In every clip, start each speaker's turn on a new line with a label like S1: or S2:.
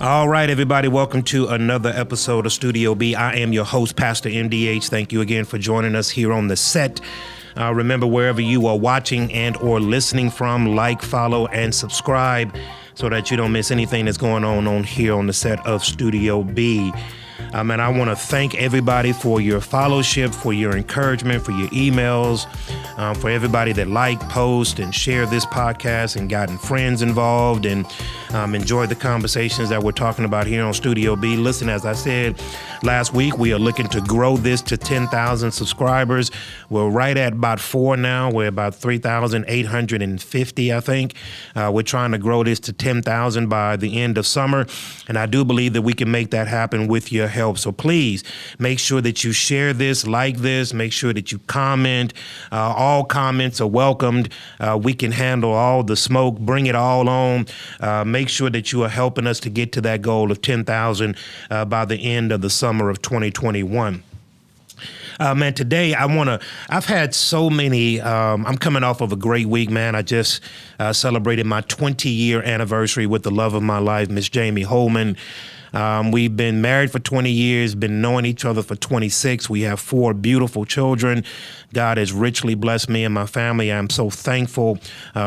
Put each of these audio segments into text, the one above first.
S1: All right, everybody, welcome to another episode of Studio B. I am your host, Pastor MDH. Thank you again for joining us here on the set. Remember, wherever you are watching and or listening from, like, follow, and subscribe so that you don't miss anything that's going on here on the set of Studio B. And I want to thank everybody for your fellowship, for your encouragement, for your emails, for everybody that post, and share this podcast and gotten friends involved and enjoyed the conversations that we're talking about here on Studio B. Listen, as I said last week, we are looking to grow this to 10,000 subscribers. We're right at about 4 now. We're about 3,850, I think. We're trying to grow this to 10,000 by the end of summer, and I do believe that we can make that happen with your help. So please make sure that you share this, like this, make sure that you comment. All comments are welcomed. We can handle all the smoke, bring it all on. Make sure that you are helping us to get to that goal of 10,000 by the end of the summer of 2021. Man, today I've had so many, I'm coming off of a great week, man. I just celebrated my 20-year anniversary with the love of my life, Miss Jamie Holman. We've been married for 20 years, been knowing each other for 26. We have 4 beautiful children. God has richly blessed me and my family. I'm so thankful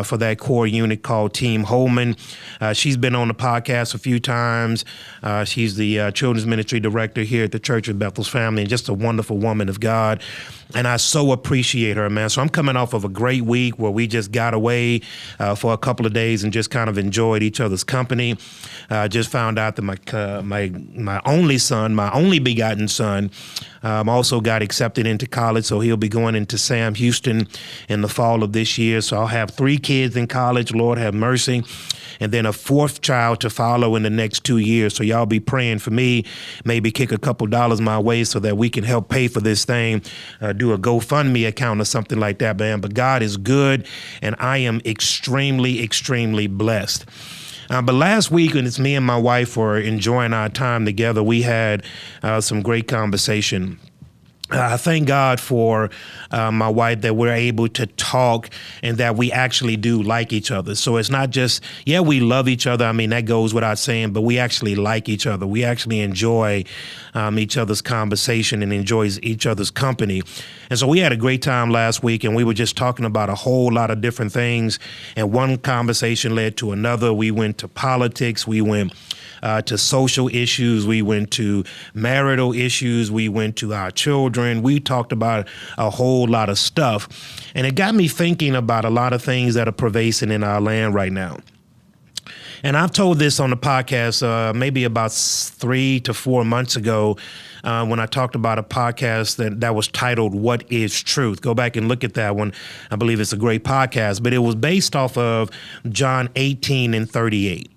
S1: for that core unit called Team Holman. She's been on the podcast a few times. She's the children's ministry director here at the Church of Bethel's Family, and just a wonderful woman of God. And I so appreciate her, man. So I'm coming off of a great week where we just got away for a couple of days and just kind of enjoyed each other's company. Just found out that my only son, my only begotten son, also got accepted into college, so he'll be going into Sam Houston in the fall of this year. So I'll have 3 kids in college, Lord have mercy, and then a 4th child to follow in the next 2 years. So y'all be praying for me, maybe kick a couple dollars my way so that we can help pay for this thing, do a GoFundMe account or something like that, man. But God is good, and I am extremely, extremely blessed. But last week, when it's me and my wife were enjoying our time together, we had some great conversation. I thank God for my wife that we're able to talk and that we actually do like each other. So it's not just, we love each other. I mean, that goes without saying, but we actually like each other. We actually enjoy each other's conversation and enjoys each other's company. And so we had a great time last week, and we were just talking about a whole lot of different things. And one conversation led to another. We went to politics. We went to social issues. We went to marital issues. We went to our children. We talked about a whole lot of stuff. And it got me thinking about a lot of things that are pervasive in our land right now. And I've told this on the podcast maybe about 3 to 4 months ago when I talked about a podcast that was titled, What is Truth? Go back and look at that one. I believe it's a great podcast, but it was based off of John 18:38.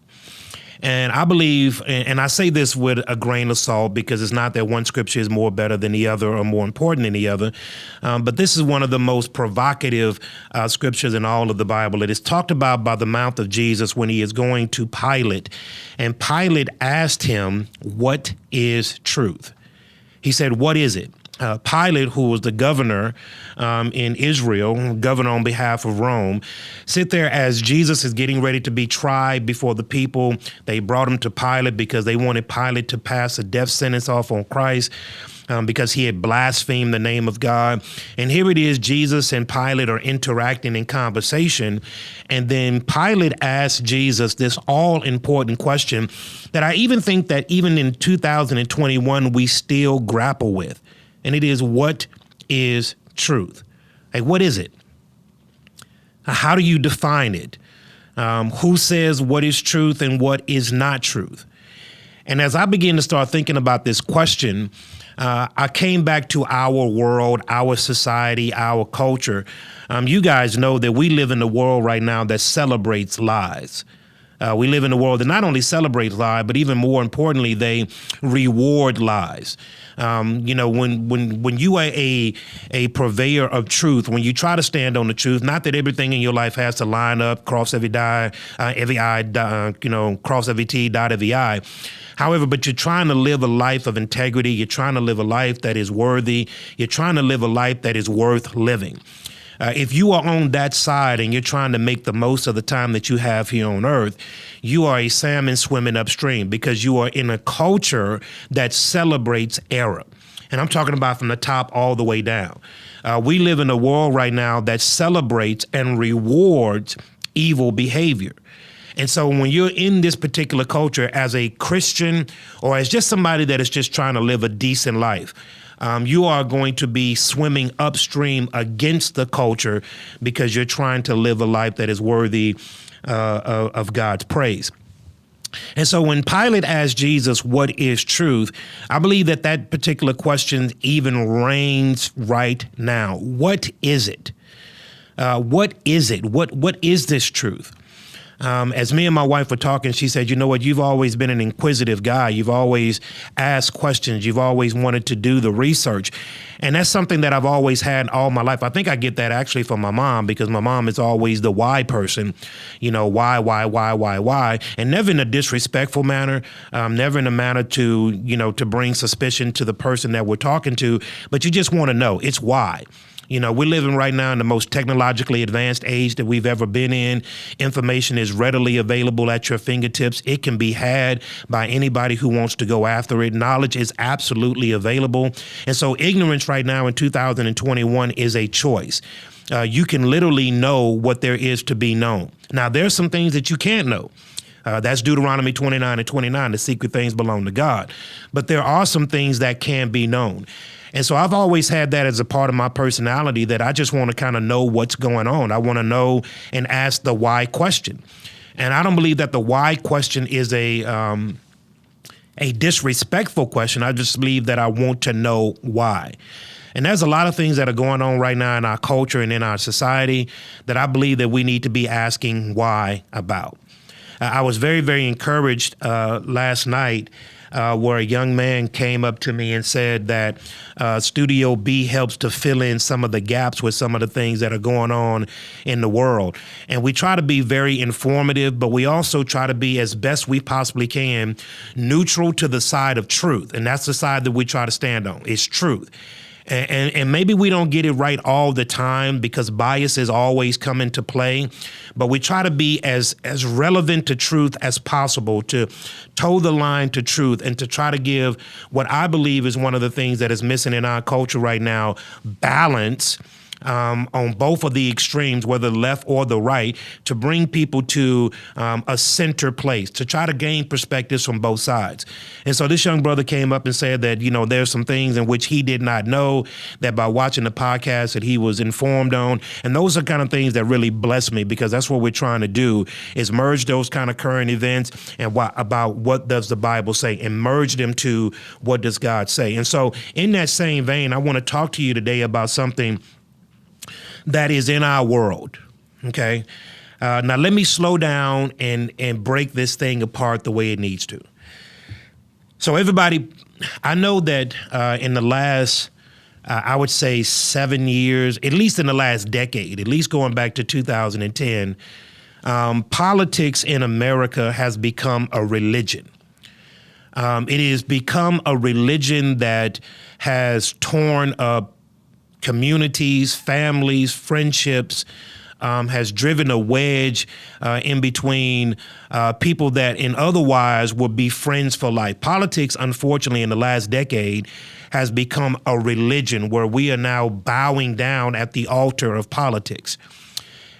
S1: And I believe, and I say this with a grain of salt because it's not that one scripture is more better than the other or more important than the other, but this is one of the most provocative scriptures in all of the Bible. It is talked about by the mouth of Jesus when he is going to Pilate, and Pilate asked him, what is truth? He said, what is it? Pilate, who was the governor in Israel, governor on behalf of Rome, sit there as Jesus is getting ready to be tried before the people. They brought him to Pilate because they wanted Pilate to pass a death sentence off on Christ because he had blasphemed the name of God. And here it is, Jesus and Pilate are interacting in conversation. And then Pilate asked Jesus this all-important question that I even think that even in 2021 we still grapple with. And it is, what is truth? Like, what is it? How do you define it? Who says what is truth and what is not truth? And as I began to start thinking about this question, I came back to our world, our society, our culture. You guys know that we live in a world right now that celebrates lies. We live in a world that not only celebrates lies, but even more importantly, they reward lies. When you are a purveyor of truth, when you try to stand on the truth, not that everything in your life has to line up, cross every I, cross every T, dot every I. However, but you're trying to live a life of integrity. You're trying to live a life that is worthy. You're trying to live a life that is worth living. If you are on that side and you're trying to make the most of the time that you have here on earth, you are a salmon swimming upstream because you are in a culture that celebrates error. And I'm talking about from the top all the way down. We live in a world right now that celebrates and rewards evil behavior. And so when you're in this particular culture as a Christian or as just somebody that is just trying to live a decent life, you are going to be swimming upstream against the culture because you're trying to live a life that is worthy of God's praise. And so when Pilate asked Jesus, what is truth? I believe that particular question even reigns right now. What is it? What is it? What is this truth? As me and my wife were talking, she said, you know what, you've always been an inquisitive guy. You've always asked questions. You've always wanted to do the research. And that's something that I've always had all my life. I think I get that actually from my mom because my mom is always the why person, why, and never in a disrespectful manner, never in a manner to bring suspicion to the person that we're talking to, but you just want to know it's why. We're living right now in the most technologically advanced age that we've ever been in. Information is readily available at your fingertips. It can be had by anybody who wants to go after it. Knowledge is absolutely available. And so ignorance right now in 2021 is a choice. You can literally know what there is to be known. Now, there's some things that you can't know. That's Deuteronomy 29:29. The secret things belong to God. But there are some things that can be known. And so I've always had that as a part of my personality that I just want to kind of know what's going on. I want to know and ask the why question. And I don't believe that the why question is a disrespectful question. I just believe that I want to know why. And there's a lot of things that are going on right now in our culture and in our society that I believe that we need to be asking why about. I was very, very encouraged last night where a young man came up to me and said that Studio B helps to fill in some of the gaps with some of the things that are going on in the world. And we try to be very informative, but we also try to be, as best we possibly can, neutral to the side of truth. And that's the side that we try to stand on, is truth. And maybe we don't get it right all the time because biases always come into play, but we try to be as relevant to truth as possible, to toe the line to truth and to try to give what I believe is one of the things that is missing in our culture right now, balance on both of the extremes, whether the left or the right, to bring people to a center place, to try to gain perspectives from both sides. And so this young brother came up and said that, there's some things in which he did not know, that by watching the podcast that he was informed on. And those are kind of things that really bless me because that's what we're trying to do, is merge those kind of current events and about what does the Bible say and merge them to what does God say. And so in that same vein, I want to talk to you today about something that is in our world, okay? Now, let me slow down and break this thing apart the way it needs to. So everybody, I know that in the last, I would say 7 years, at least in the last decade, at least going back to 2010, politics in America has become a religion. It has become a religion that has torn up communities, families, friendships, has driven a wedge in between people that in otherwise would be friends for life. Politics, unfortunately, in the last decade has become a religion where we are now bowing down at the altar of politics.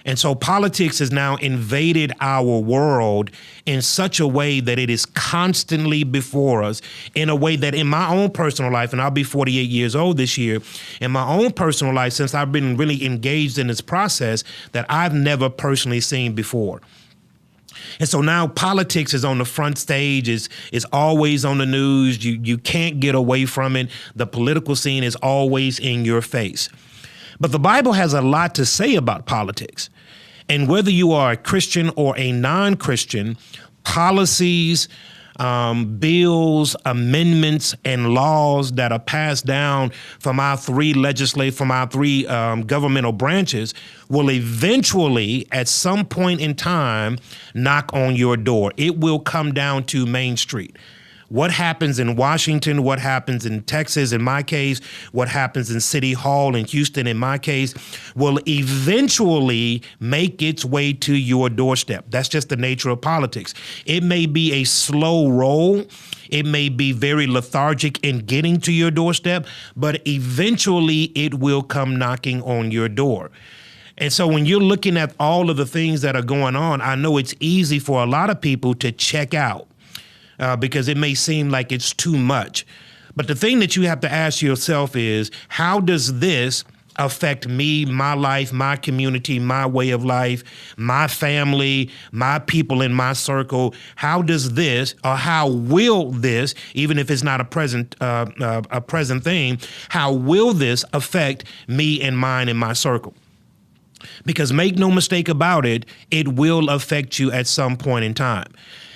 S1: And so politics has now invaded our world in such a way that it is constantly before us, in a way that in my own personal life, and I'll be 48 years old this year, in my own personal life, since I've been really engaged in this process, that I've never personally seen before. And so now politics is on the front stage, is always on the news. You can't get away from it. The political scene is always in your face. But the Bible has a lot to say about politics. And whether you are a Christian or a non-Christian, policies, bills, amendments, and laws that are passed down from our three governmental branches will eventually, at some point in time, knock on your door. It will come down to Main Street. What happens in Washington, what happens in Texas, in my case, what happens in City Hall in Houston, in my case, will eventually make its way to your doorstep. That's just the nature of politics. It may be a slow roll. It may be very lethargic in getting to your doorstep, but eventually it will come knocking on your door. And so when you're looking at all of the things that are going on, I know it's easy for a lot of people to check out. Because it may seem like it's too much. But the thing that you have to ask yourself is, how does this affect me, my life, my community, my way of life, my family, my people in my circle? How does this, or how will this, even if it's not a present thing, how will this affect me and mine and my circle? Because make no mistake about it, it will affect you at some point in time.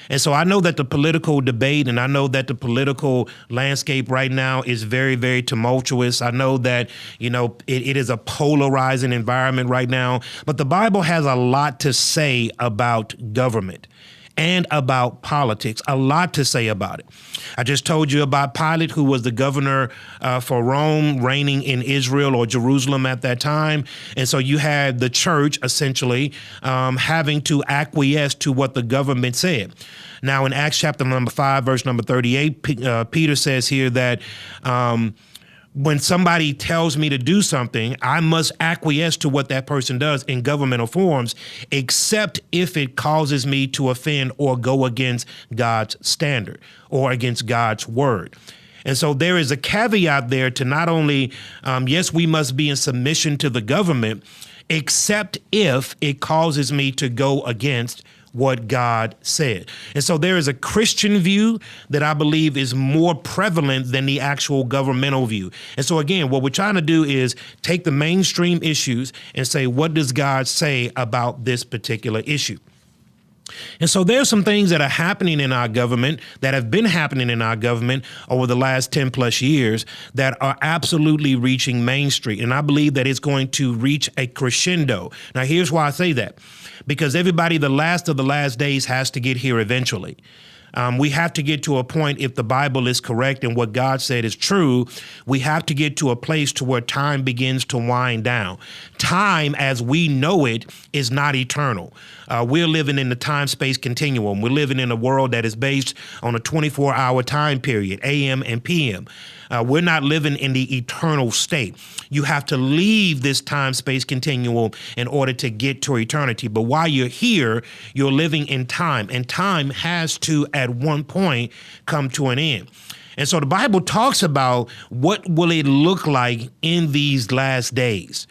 S1: And so I know that the political debate and I know that the political landscape right now is very, very tumultuous. I know that, it is a polarizing environment right now. But the Bible has a lot to say about government and about politics, a lot to say about it. I just told you about Pilate, who was the governor for Rome, reigning in Israel or Jerusalem at that time. And so you had the church essentially having to acquiesce to what the government said. Now, in Acts chapter number 5, verse number 38, Peter says here that when somebody tells me to do something, I must acquiesce to what that person does in governmental forms, except if it causes me to offend or go against God's standard or against God's word. And so there is a caveat there to not only, yes, we must be in submission to the government, except if it causes me to go against what God said. And so there is a Christian view that I believe is more prevalent than the actual governmental view. And so again, what we're trying to do is take the mainstream issues and say, what does God say about this particular issue? And so there's some things that are happening in our government, that have been happening in our government over the last 10 plus years, that are absolutely reaching Main Street. And I believe that it's going to reach a crescendo. Now, here's why I say that. Because everybody, the last of the last days, has to get here eventually. We have to get to a point, if the Bible is correct and what God said is true, we have to get to a place to where time begins to wind down. Time, as we know it, is not eternal. We're living in the time-space continuum. We're living in a world that is based on a 24-hour time period, AM and PM. We're not living in the eternal state. You have to leave this time-space continuum in order to get to eternity. But while you're here, you're living in time, and time has to, at one point, come to an end. And so the Bible talks about what will it look like in these last days.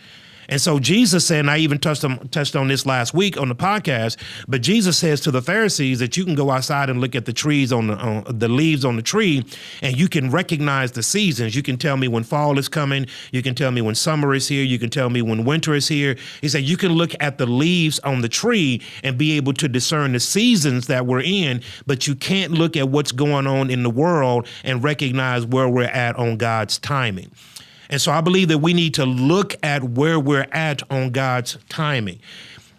S1: And so Jesus said, and I even touched on this last week on the podcast, but Jesus says to the Pharisees that you can go outside and look at the trees on the leaves on the tree, and you can recognize the seasons. You can tell me when fall is coming. You can tell me when summer is here. You can tell me when winter is here. He said you can look at the leaves on the tree and be able to discern the seasons that we're in, but you can't look at what's going on in the world and recognize where we're at on God's timing. And so I believe that we need to look at where we're at on God's timing.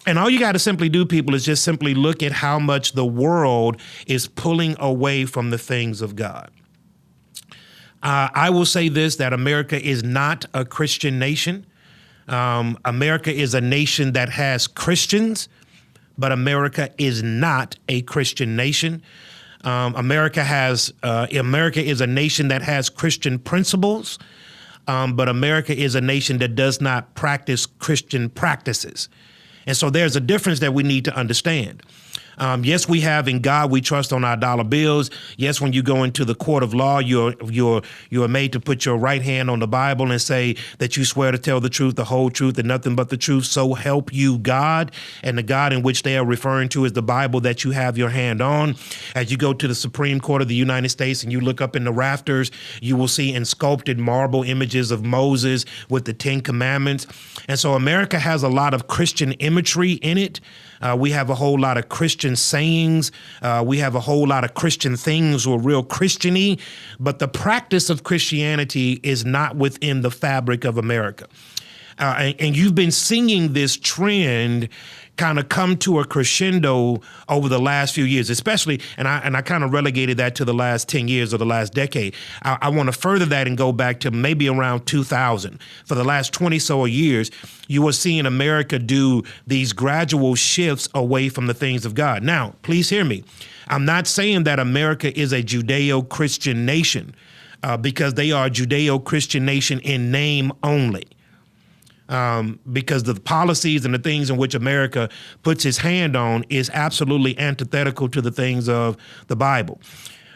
S1: And all you got to simply do, people, is just simply look at how much the world is pulling away from the things of God. I will say this, that America is not a Christian nation. America is a nation that has Christians, but America is not a Christian nation. America is a nation that has Christian principles. But America is a nation that does not practice Christian practices. And so there's a difference that we need to understand. Yes, we have in God we trust on our dollar bills. Yes, when you go into the court of law, you're made to put your right hand on the Bible and say that you swear to tell the truth, the whole truth, and nothing but the truth. So help you God. And the God in which they are referring to is the Bible that you have your hand on. As you go to the Supreme Court of the United States and you look up in the rafters, you will see in sculpted marble images of Moses with the 10 Commandments. And so America has a lot of Christian imagery in it. We have a whole lot of Christian sayings. We have a whole lot of Christian things who are real Christian-y, but the practice of Christianity is not within the fabric of America. And you've been seeing this trend kind of come to a crescendo over the last few years, especially, and I kind of relegated that to the last 10 years or the last decade. I want to further that and go back to maybe around 2000. For the last 20 so years, you were seeing America do these gradual shifts away from the things of God. Now, please hear me. I'm not saying that America is a Judeo-Christian nation because they are a Judeo-Christian nation in name only. Because the policies and the things in which America puts his hand on is absolutely antithetical to the things of the Bible.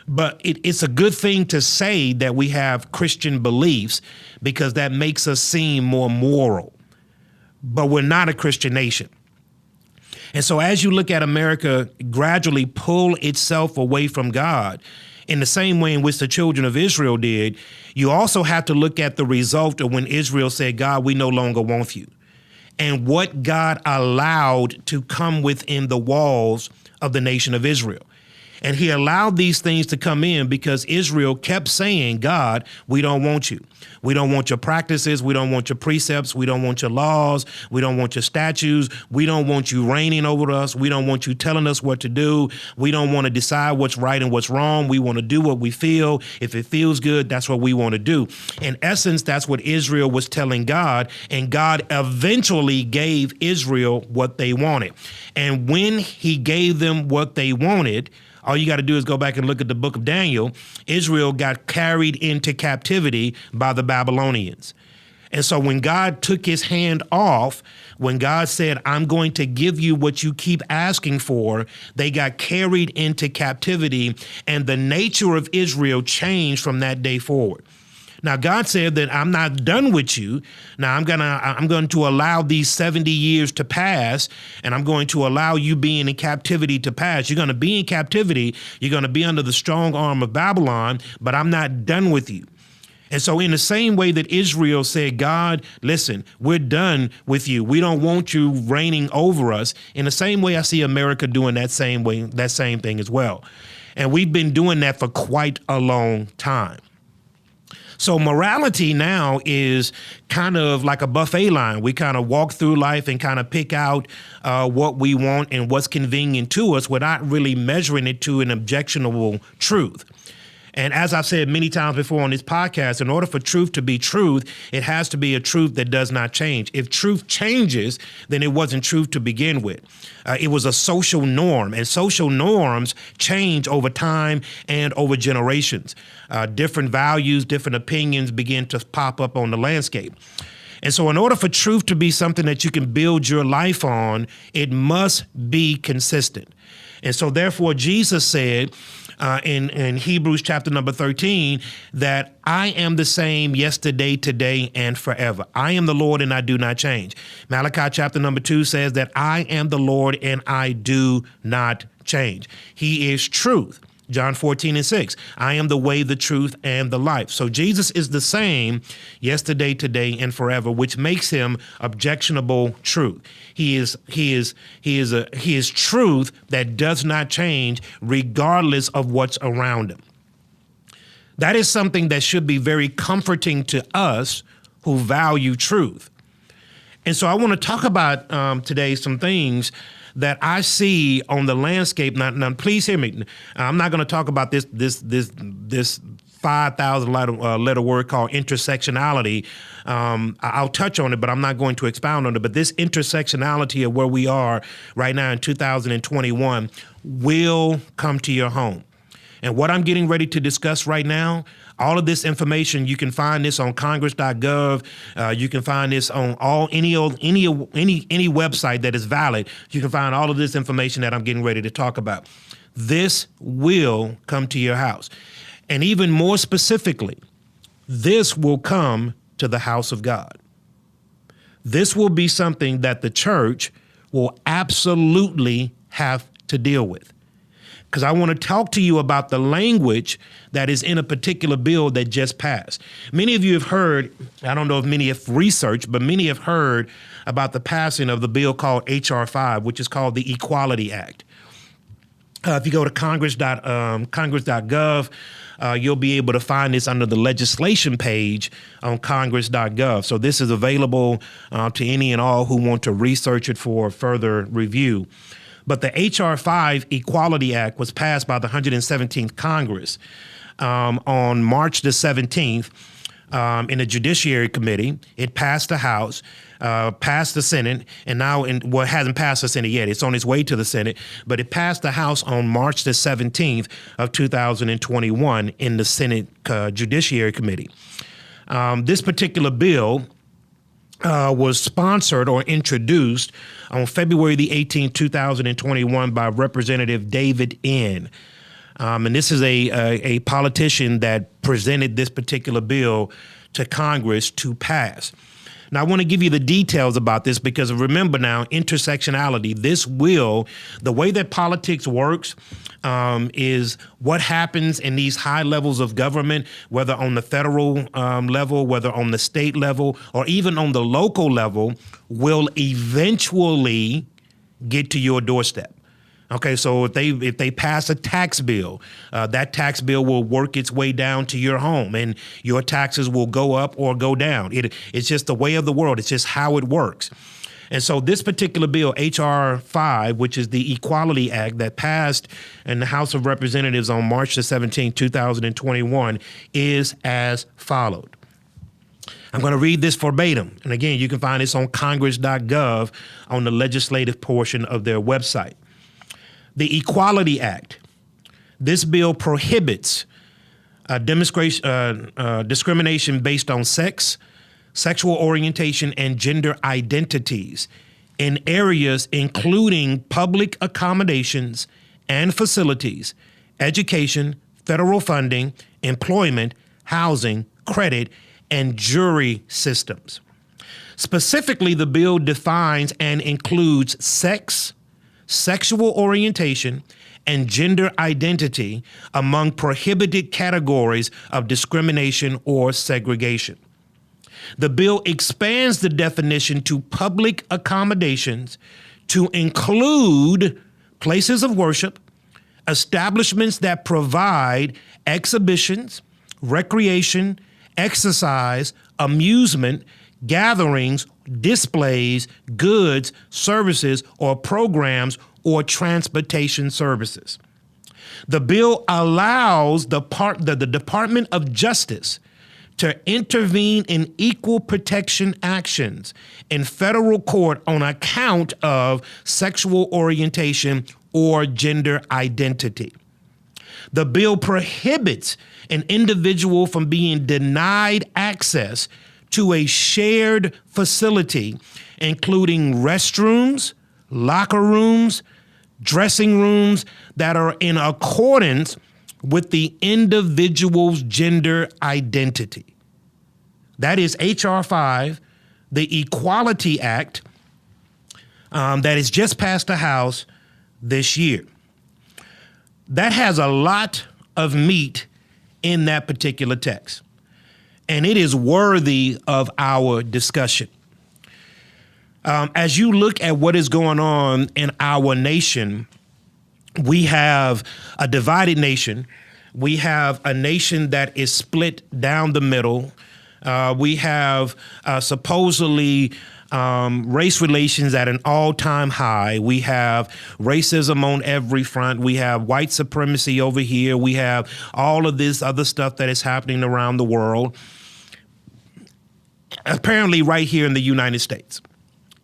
S1: But it's a good thing to say that we have Christian beliefs because that makes us seem more moral. But we're not a Christian nation. And so as you look at America gradually pull itself away from God, in the same way in which the children of Israel did, you also have to look at the result of when Israel said, God, we no longer want you, and what God allowed to come within the walls of the nation of Israel. And he allowed these things to come in because Israel kept saying, God, we don't want you. We don't want your practices. We don't want your precepts. We don't want your laws. We don't want your statutes. We don't want you reigning over us. We don't want you telling us what to do. We don't want to decide what's right and what's wrong. We want to do what we feel. If it feels good, that's what we want to do. In essence, that's what Israel was telling God. And God eventually gave Israel what they wanted. And when he gave them what they wanted, all you got to do is go back and look at the book of Daniel. Israel got carried into captivity by the Babylonians. And so when God took his hand off, when God said, I'm going to give you what you keep asking for, they got carried into captivity, and the nature of Israel changed from that day forward. Now, God said that I'm not done with you. Now, I'm going to allow these 70 years to pass, and I'm going to allow you being in captivity to pass. You're going to be in captivity. You're going to be under the strong arm of Babylon, but I'm not done with you. And so in the same way that Israel said, God, listen, we're done with you. We don't want you reigning over us. In the same way, I see America doing that same thing as well. And we've been doing that for quite a long time. So morality now is kind of like a buffet line. We kind of walk through life and kind of pick out what we want and what's convenient to us without really measuring it to an objectionable truth. And as I've said many times before on this podcast, in order for truth to be truth, it has to be a truth that does not change. If truth changes, then it wasn't truth to begin with. It was a social norm, and social norms change over time and over generations. Different values, different opinions begin to pop up on the landscape. And so in order for truth to be something that you can build your life on, it must be consistent. And so therefore, Jesus said, in Hebrews chapter number 13, that I am the same yesterday, today, and forever. I am the Lord and I do not change. Malachi chapter number 2 says that I am the Lord and I do not change. He is truth. John 14:6, I am the way, the truth, and the life. So Jesus is the same yesterday, today, and forever, which makes him objectionable truth. He is truth that does not change regardless of what's around him. That is something that should be very comforting to us who value truth. And so I want to talk about today some things that I see on the landscape. Now, please hear me. I'm not going to talk about this 5,000 letter word called intersectionality. I'll touch on it, but I'm not going to expound on it. But this intersectionality of where we are right now in 2021 will come to your home. And what I'm getting ready to discuss right now All of this information, you can find this on congress.gov. You can find this on any website that is valid. You can find all of this information that I'm getting ready to talk about. This will come to your house. And even more specifically, this will come to the house of God. This will be something that the church will absolutely have to deal with. Because I want to talk to you about the language that is in a particular bill that just passed. Many of you have heard, I don't know if many have researched, but many have heard about the passing of the bill called H.R. 5, which is called the Equality Act. If you go to congress.gov, you'll be able to find this under the legislation page on congress.gov. So this is available to any and all who want to research it for further review. But the H.R. 5 Equality Act was passed by the 117th Congress on March the 17th in the Judiciary Committee. It passed the House, passed the Senate, and now, it hasn't passed the Senate yet. It's on its way to the Senate, but it passed the House on March the 17th of 2021 in the Senate Judiciary Committee. This particular bill was sponsored or introduced on February the 18th, 2021 by Representative David N. And this is a politician that presented this particular bill to Congress to pass. Now, I want to give you the details about this because remember now, intersectionality, the way that politics works is what happens in these high levels of government, whether on the federal level, whether on the state level, or even on the local level, will eventually get to your doorstep. Okay, so if they pass a tax bill, that tax bill will work its way down to your home, and your taxes will go up or go down. It's just the way of the world. It's just how it works. And so this particular bill, H.R. 5, which is the Equality Act that passed in the House of Representatives on March the 17th, 2021, is as followed. I'm going to read this verbatim. And again, you can find this on congress.gov on the legislative portion of their website. The Equality Act. This bill prohibits discrimination based on sex, sexual orientation, and gender identities in areas including public accommodations and facilities, education, federal funding, employment, housing, credit, and jury systems. Specifically, the bill defines and includes sex, sexual orientation, and gender identity among prohibited categories of discrimination or segregation. The bill expands the definition to public accommodations to include places of worship, establishments that provide exhibitions, recreation, exercise, amusement, gatherings, displays, goods, services, or programs, or transportation services. The bill allows the Department of Justice to intervene in equal protection actions in federal court on account of sexual orientation or gender identity. The bill prohibits an individual from being denied access to a shared facility, including restrooms, locker rooms, dressing rooms that are in accordance with the individual's gender identity. That is H.R. 5, the Equality Act, that has just passed the House this year. That has a lot of meat in that particular text, and it is worthy of our discussion. As you look at what is going on in our nation, we have a divided nation. We have a nation that is split down the middle. We have supposedly race relations at an all-time high. We have racism on every front. We have white supremacy over here. We have all of this other stuff that is happening around the world, apparently right here in the United States.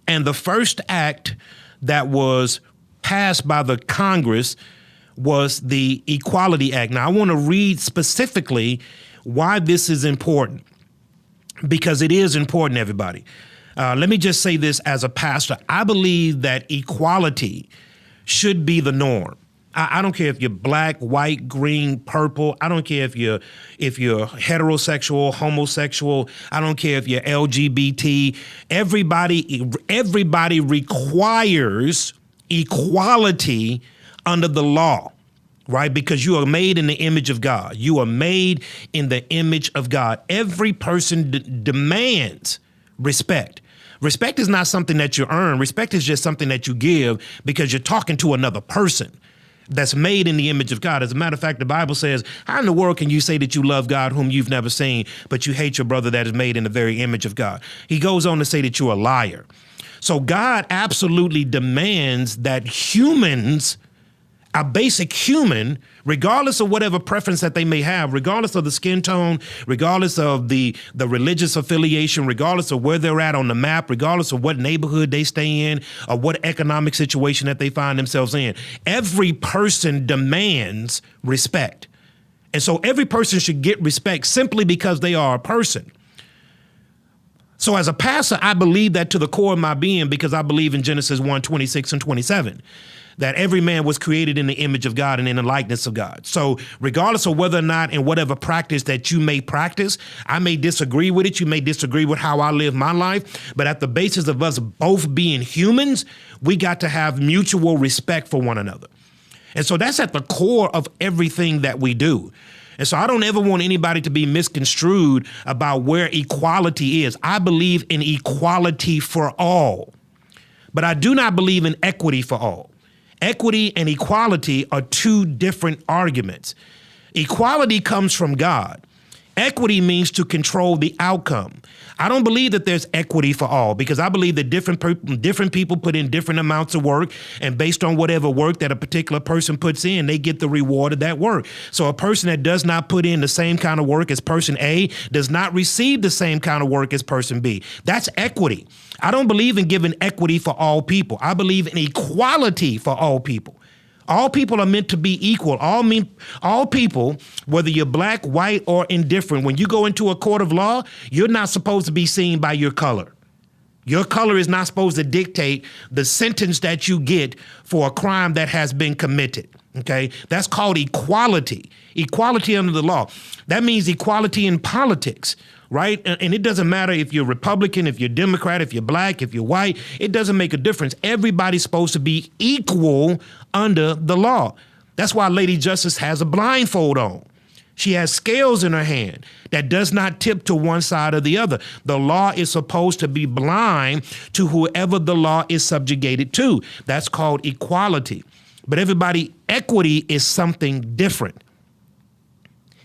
S1: And the first act that was passed by the Congress was the Equality Act. Now, I want to read specifically why this is important, because it is important, everybody. Let me just say this as a pastor. I believe that equality should be the norm. I don't care if you're black, white, green, purple. I don't care if you're heterosexual, homosexual. I don't care if you're LGBT. Everybody requires equality under the law, right? Because you are made in the image of God. You are made in the image of God. Every person demands respect. Respect is not something that you earn. Respect is just something that you give because you're talking to another person that's made in the image of God. As a matter of fact, the Bible says, how in the world can you say that you love God whom you've never seen, but you hate your brother that is made in the very image of God? He goes on to say that you're a liar. So God absolutely demands that humans, a basic human, regardless of whatever preference that they may have, regardless of the skin tone, regardless of the religious affiliation, regardless of where they're at on the map, regardless of what neighborhood they stay in or what economic situation that they find themselves in, every person demands respect. And so every person should get respect simply because they are a person. So as a pastor, I believe that to the core of my being because I believe in Genesis 1:26 and 27. That every man was created in the image of God and in the likeness of God. So regardless of whether or not in whatever practice that you may practice, I may disagree with it. You may disagree with how I live my life. But at the basis of us both being humans, we got to have mutual respect for one another. And so that's at the core of everything that we do. And so I don't ever want anybody to be misconstrued about where equality is. I believe in equality for all, but I do not believe in equity for all. Equity and equality are two different arguments. Equality comes from God. Equity means to control the outcome. I don't believe that there's equity for all because I believe that different people put in different amounts of work, and based on whatever work that a particular person puts in, they get the reward of that work. So a person that does not put in the same kind of work as person A does not receive the same kind of work as person B. That's equity. I don't believe in giving equity for all people. I believe in equality for all people. All people are meant to be equal. All people, whether you're black, white, or indifferent, when you go into a court of law, you're not supposed to be seen by your color. Your color is not supposed to dictate the sentence that you get for a crime that has been committed. Okay, that's called equality. Equality under the law. That means equality in politics, right? And it doesn't matter if you're Republican, if you're Democrat, if you're black, if you're white. It doesn't make a difference. Everybody's supposed to be equal under the law. That's why Lady Justice has a blindfold on. She has scales in her hand that does not tip to one side or the other. The law is supposed to be blind to whoever the law is subjugated to. That's called equality. But everybody, equity is something different.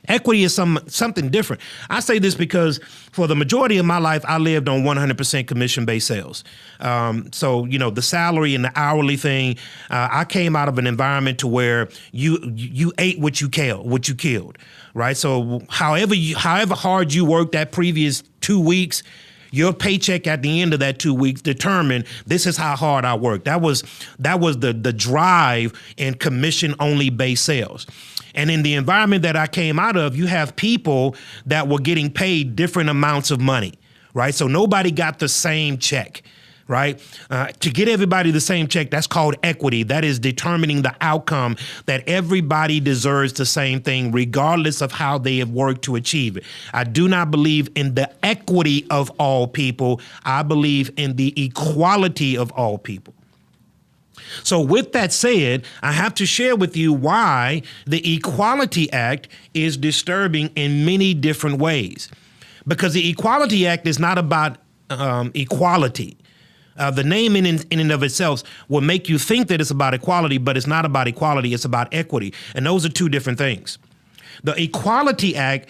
S1: Equity is something different. I say this because for the majority of my life, I lived on 100% commission-based sales. So, the salary and the hourly thing, I came out of an environment to where you ate what you killed, right? So however hard you worked that previous 2 weeks, your paycheck at the end of that 2 weeks determined this is how hard I worked. That was the drive in commission-only based sales. And in the environment that I came out of, you have people that were getting paid different amounts of money, right? So nobody got the same check, right? To get everybody the same check, that's called equity. That is determining the outcome that everybody deserves the same thing, regardless of how they have worked to achieve it. I do not believe in the equity of all people. I believe in the equality of all people. So with that said, I have to share with you why the Equality Act is disturbing in many different ways. Because the Equality Act is not about equality. The name in and of itself will make you think that it's about equality, but it's not about equality, it's about equity. And those are two different things. The Equality Act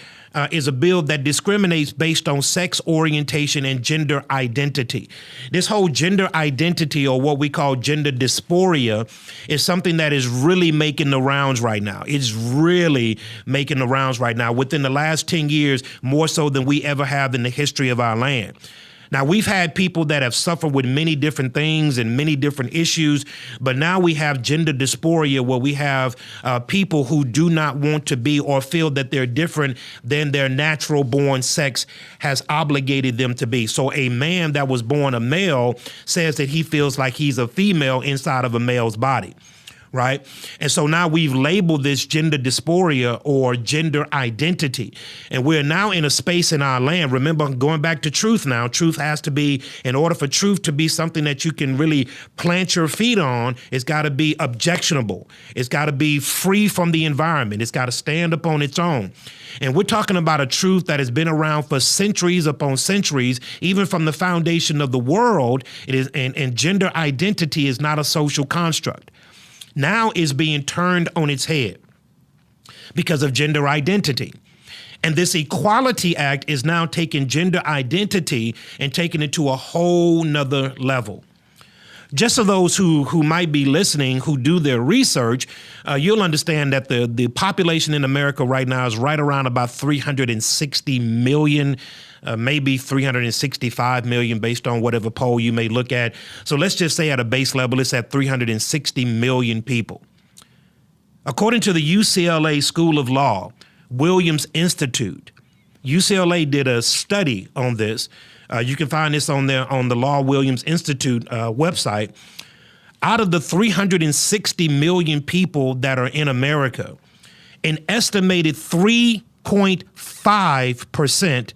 S1: is a bill that discriminates based on sex orientation and gender identity. This whole gender identity, or what we call gender dysphoria, is something that is really making the rounds right now. It's really making the rounds right now within the last 10 years, more so than we ever have in the history of our land. Now, we've had people that have suffered with many different things and many different issues, but now we have gender dysphoria, where we have people who do not want to be or feel that they're different than their natural born sex has obligated them to be. So a man that was born a male says that he feels like he's a female inside of a male's body. Right. And so now we've labeled this gender dysphoria or gender identity. And we're now in a space in our land. Remember, going back to truth now, truth has to be, in order for truth to be something that you can really plant your feet on, it's got to be objectionable. It's got to be free from the environment. It's got to stand up on its own. And we're talking about a truth that has been around for centuries upon centuries, even from the foundation of the world. It is, and gender identity is not a social construct. Now is being turned on its head because of gender identity. And this Equality Act is now taking gender identity and taking it to a whole nother level. Just so those who might be listening, who do their research, you'll understand that the population in America right now is right around about 360 million, maybe 365 million based on whatever poll you may look at. So let's just say at a base level, it's at 360 million people. According to the UCLA School of Law, Williams Institute, UCLA did a study on this. You can find this on the Law Williams Institute website. Out of the 360 million people that are in America, an estimated 3.5%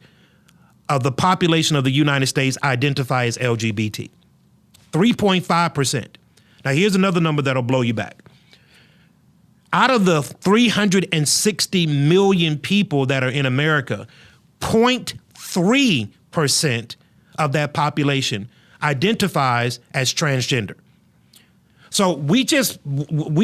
S1: of the population of the United States identify as LGBT. 3.5%. Now, here's another number that'll blow you back. Out of the 360 million people that are in America, 0.3% of that population identifies as transgender. So we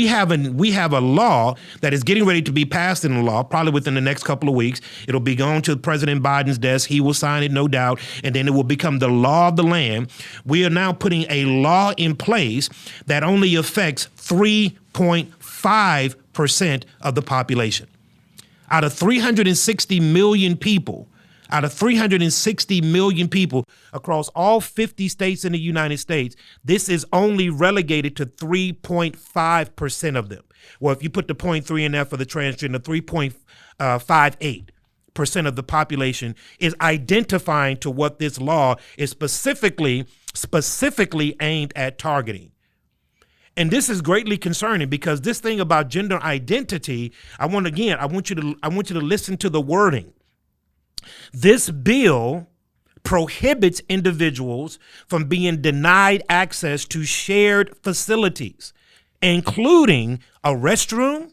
S1: have a law that is getting ready to be passed in the law, probably within the next couple of weeks. It'll be going to President Biden's desk. He will sign it, no doubt, and then it will become the law of the land. We are now putting a law in place that only affects 3.5% of the population. Out of 360 million people, across all 50 states in the United States, this is only relegated to 3.5% of them. Well, if you put the 0.3 in there for the transgender, 3.58% of the population is identifying to what this law is specifically aimed at targeting. And this is greatly concerning because this thing about gender identity, I want you to listen to the wording. This bill prohibits individuals from being denied access to shared facilities, including a restroom,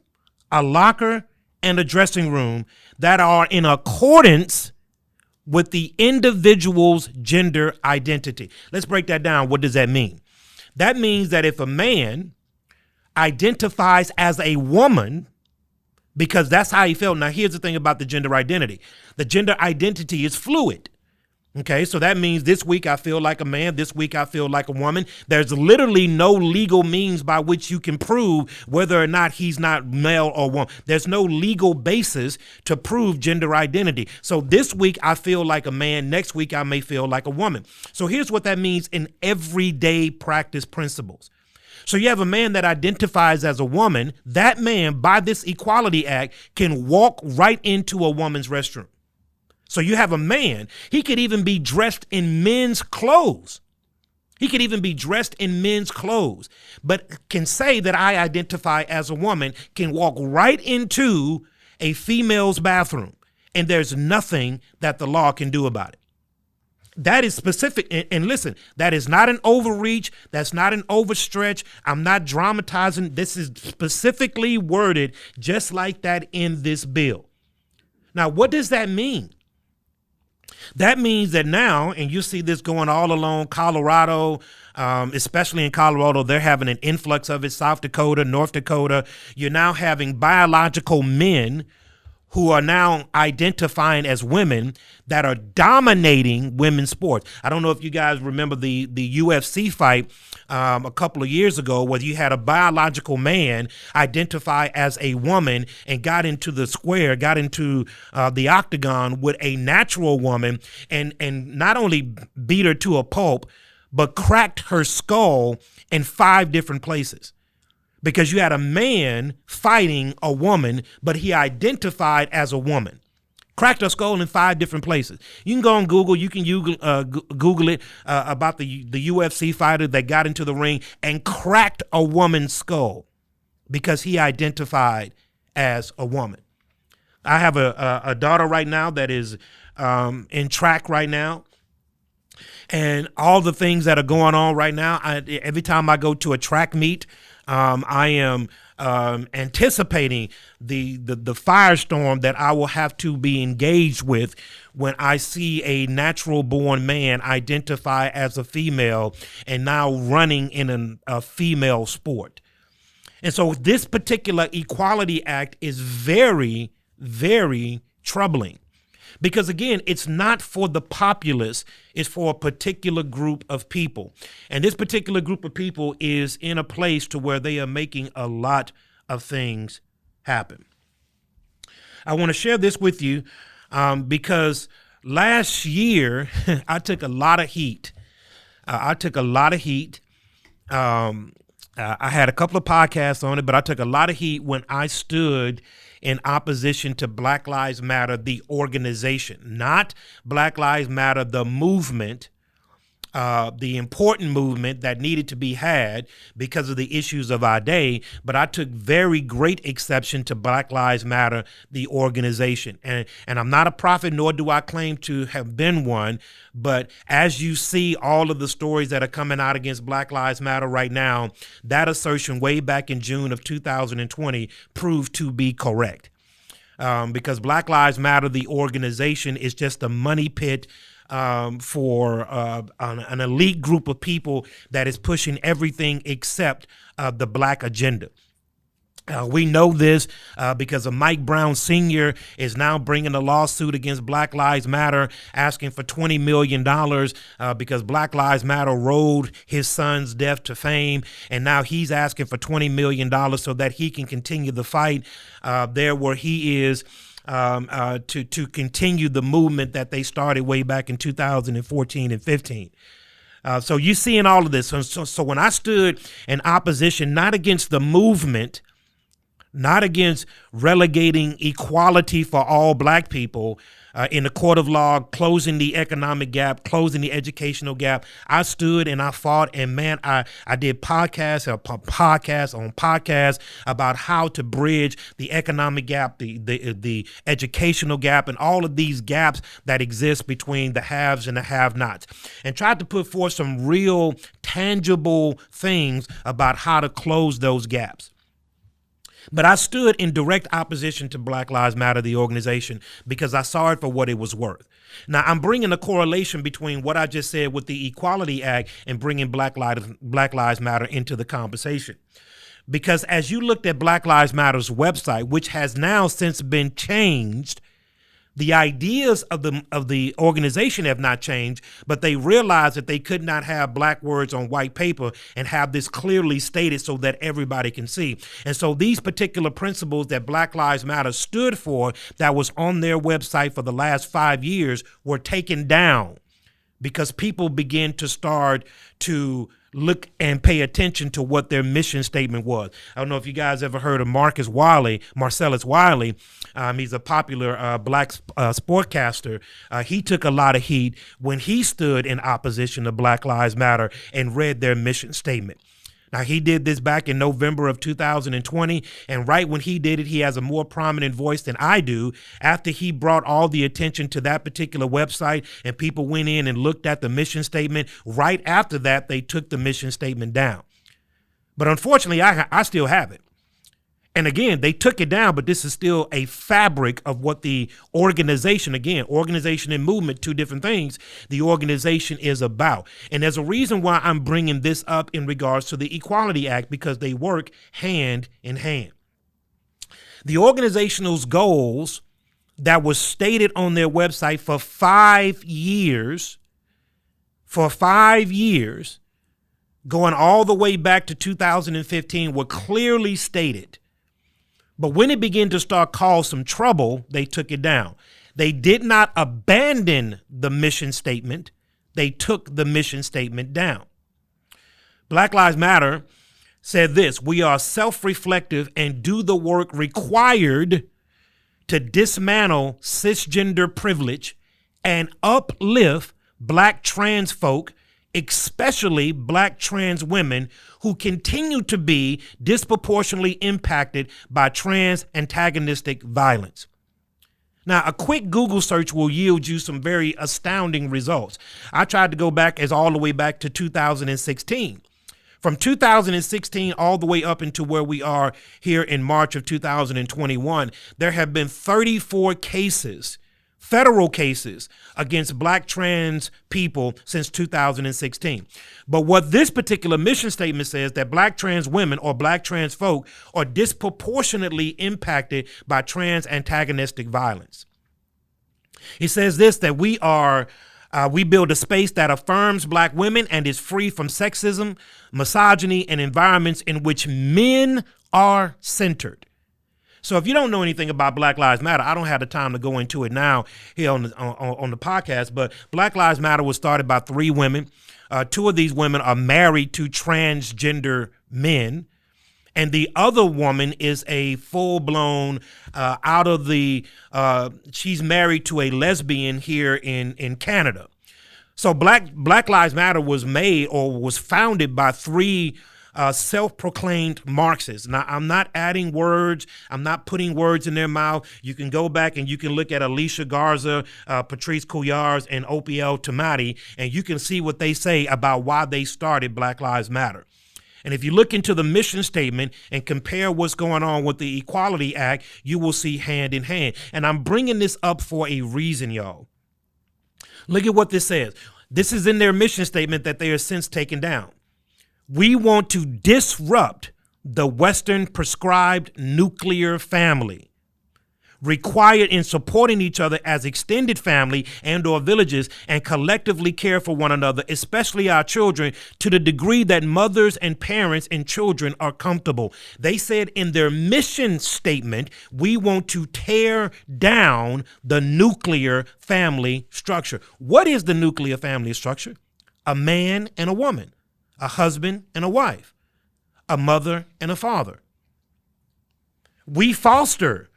S1: a locker, and a dressing room that are in accordance with the individual's gender identity. Let's break that down. What does that mean? That means that if a man identifies as a woman, because that's how he felt. Now, here's the thing about the gender identity. The gender identity is fluid. Okay, so that means this week I feel like a man, this week I feel like a woman. There's literally no legal means by which you can prove whether or not he's not male or woman. There's no legal basis to prove gender identity. So this week I feel like a man, next week I may feel like a woman. So here's what that means in everyday practice principles. So you have a man that identifies as a woman. That man, by this Equality Act, can walk right into a woman's restroom. So you have a man, he could even be dressed in men's clothes. But can say that I identify as a woman, can walk right into a female's bathroom, and there's nothing that the law can do about it. That is specific. And listen, that is not an overreach. That's not an overstretch. I'm not dramatizing. This is specifically worded just like that in this bill. Now, what does that mean? That means that now, and you see this going all along Colorado, especially in Colorado, they're having an influx of it. South Dakota, North Dakota, you're now having biological men who are now identifying as women that are dominating women's sports. I don't know if you guys remember the UFC fight a couple of years ago where you had a biological man identify as a woman and got into the square, got into the octagon with a natural woman and not only beat her to a pulp, but cracked her skull in 5 different places. Because you had a man fighting a woman, but he identified as a woman. Cracked her skull in 5 different places. You can go on Google. You can Google it about the UFC fighter that got into the ring and cracked a woman's skull because he identified as a woman. I have a daughter right now that is in track right now. And all the things that are going on right now, every time I go to a track meet, I am anticipating the firestorm that I will have to be engaged with when I see a natural born man identify as a female and now running in a female sport. And so this particular Equality Act is very, very troubling. Because again, it's not for the populace, it's for a particular group of people. And this particular group of people is in a place to where they are making a lot of things happen. I want to share this with you because last year I took a lot of heat. I had a couple of podcasts on it, but I took a lot of heat when I stood in opposition to Black Lives Matter, the organization, not Black Lives Matter, the movement, the important movement that needed to be had because of the issues of our day. But I took very great exception to Black Lives Matter, the organization. And I'm not a prophet, nor do I claim to have been one. But as you see all of the stories that are coming out against Black Lives Matter right now, that assertion way back in June of 2020 proved to be correct. Because Black Lives Matter, the organization, is just a money pit for an elite group of people that is pushing everything except the black agenda. We know this because of Mike Brown Sr. is now bringing a lawsuit against Black Lives Matter, asking for $20 million because Black Lives Matter rode his son's death to fame. And now he's asking for $20 million so that he can continue the fight there where he is. To continue the movement that they started way back in 2014 and 15. So you're seeing all of this. So when I stood in opposition, not against the movement, not against relegating equality for all black people in the court of law, closing the economic gap, closing the educational gap, I stood and I fought. And man, I did podcasts about how to bridge the economic gap, the educational gap, and all of these gaps that exist between the haves and the have-nots, and tried to put forth some real tangible things about how to close those gaps. But I stood in direct opposition to Black Lives Matter, the organization, because I saw it for what it was worth. Now, I'm bringing a correlation between what I just said with the Equality Act and bringing Black Lives Matter into the conversation. Because as you looked at Black Lives Matter's website, which has now since been changed, the ideas of the organization have not changed, but they realized that they could not have black words on white paper and have this clearly stated so that everybody can see. And so these particular principles that Black Lives Matter stood for, that was on their website for the last 5 years, were taken down because people began to start to look and pay attention to what their mission statement was. I don't know if you guys ever heard of Marcellus Wiley. He's a popular black sportcaster. He took a lot of heat when he stood in opposition to Black Lives Matter and read their mission statement. Now, he did this back in November of 2020, and right when he did it, he has a more prominent voice than I do. After he brought all the attention to that particular website and people went in and looked at the mission statement, right after that, they took the mission statement down. But unfortunately, I still have it. And again, they took it down, but this is still a fabric of what the organization, again, organization and movement, two different things, the organization is about. And there's a reason why I'm bringing this up in regards to the Equality Act, because they work hand in hand. The organization's goals that was stated on their website for 5 years, going all the way back to 2015, were clearly stated. But when it began to start cause some trouble, they took it down. They did not abandon the mission statement. They took the mission statement down. Black Lives Matter said this: we are self-reflective and do the work required to dismantle cisgender privilege and uplift Black trans folk, especially Black trans women, who continue to be disproportionately impacted by trans antagonistic violence. Now, a quick Google search will yield you some very astounding results. I tried to go back all the way back to 2016. From 2016 all the way up into where we are here in March of 2021, there have been 34 cases, federal cases, against Black trans people since 2016. But what this particular mission statement says, that Black trans women or Black trans folk are disproportionately impacted by trans antagonistic violence. It says this, that we build a space that affirms Black women and is free from sexism, misogyny, and environments in which men are centered. So if you don't know anything about Black Lives Matter, I don't have the time to go into it now here on the podcast, but Black Lives Matter was started by 3 women. 2 of these women are married to transgender men, and the other woman is a full-blown she's married to a lesbian here in Canada. So Black Lives Matter was made or was founded by 3 self-proclaimed Marxists. Now, I'm not adding words. I'm not putting words in their mouth. You can go back and you can look at Alicia Garza, Patrice Couillard, and Opiel Tomati, and you can see what they say about why they started Black Lives Matter. And if you look into the mission statement and compare what's going on with the Equality Act, you will see hand in hand. And I'm bringing this up for a reason, y'all. Look at what this says. This is in their mission statement that they are since taken down. We want to disrupt the Western prescribed nuclear family, required in supporting each other as extended family and or villages, and collectively care for one another, especially our children, to the degree that mothers and parents and children are comfortable. They said in their mission statement, we want to tear down the nuclear family structure. What is the nuclear family structure? A man and a woman, a husband and a wife, a mother and a father. We foster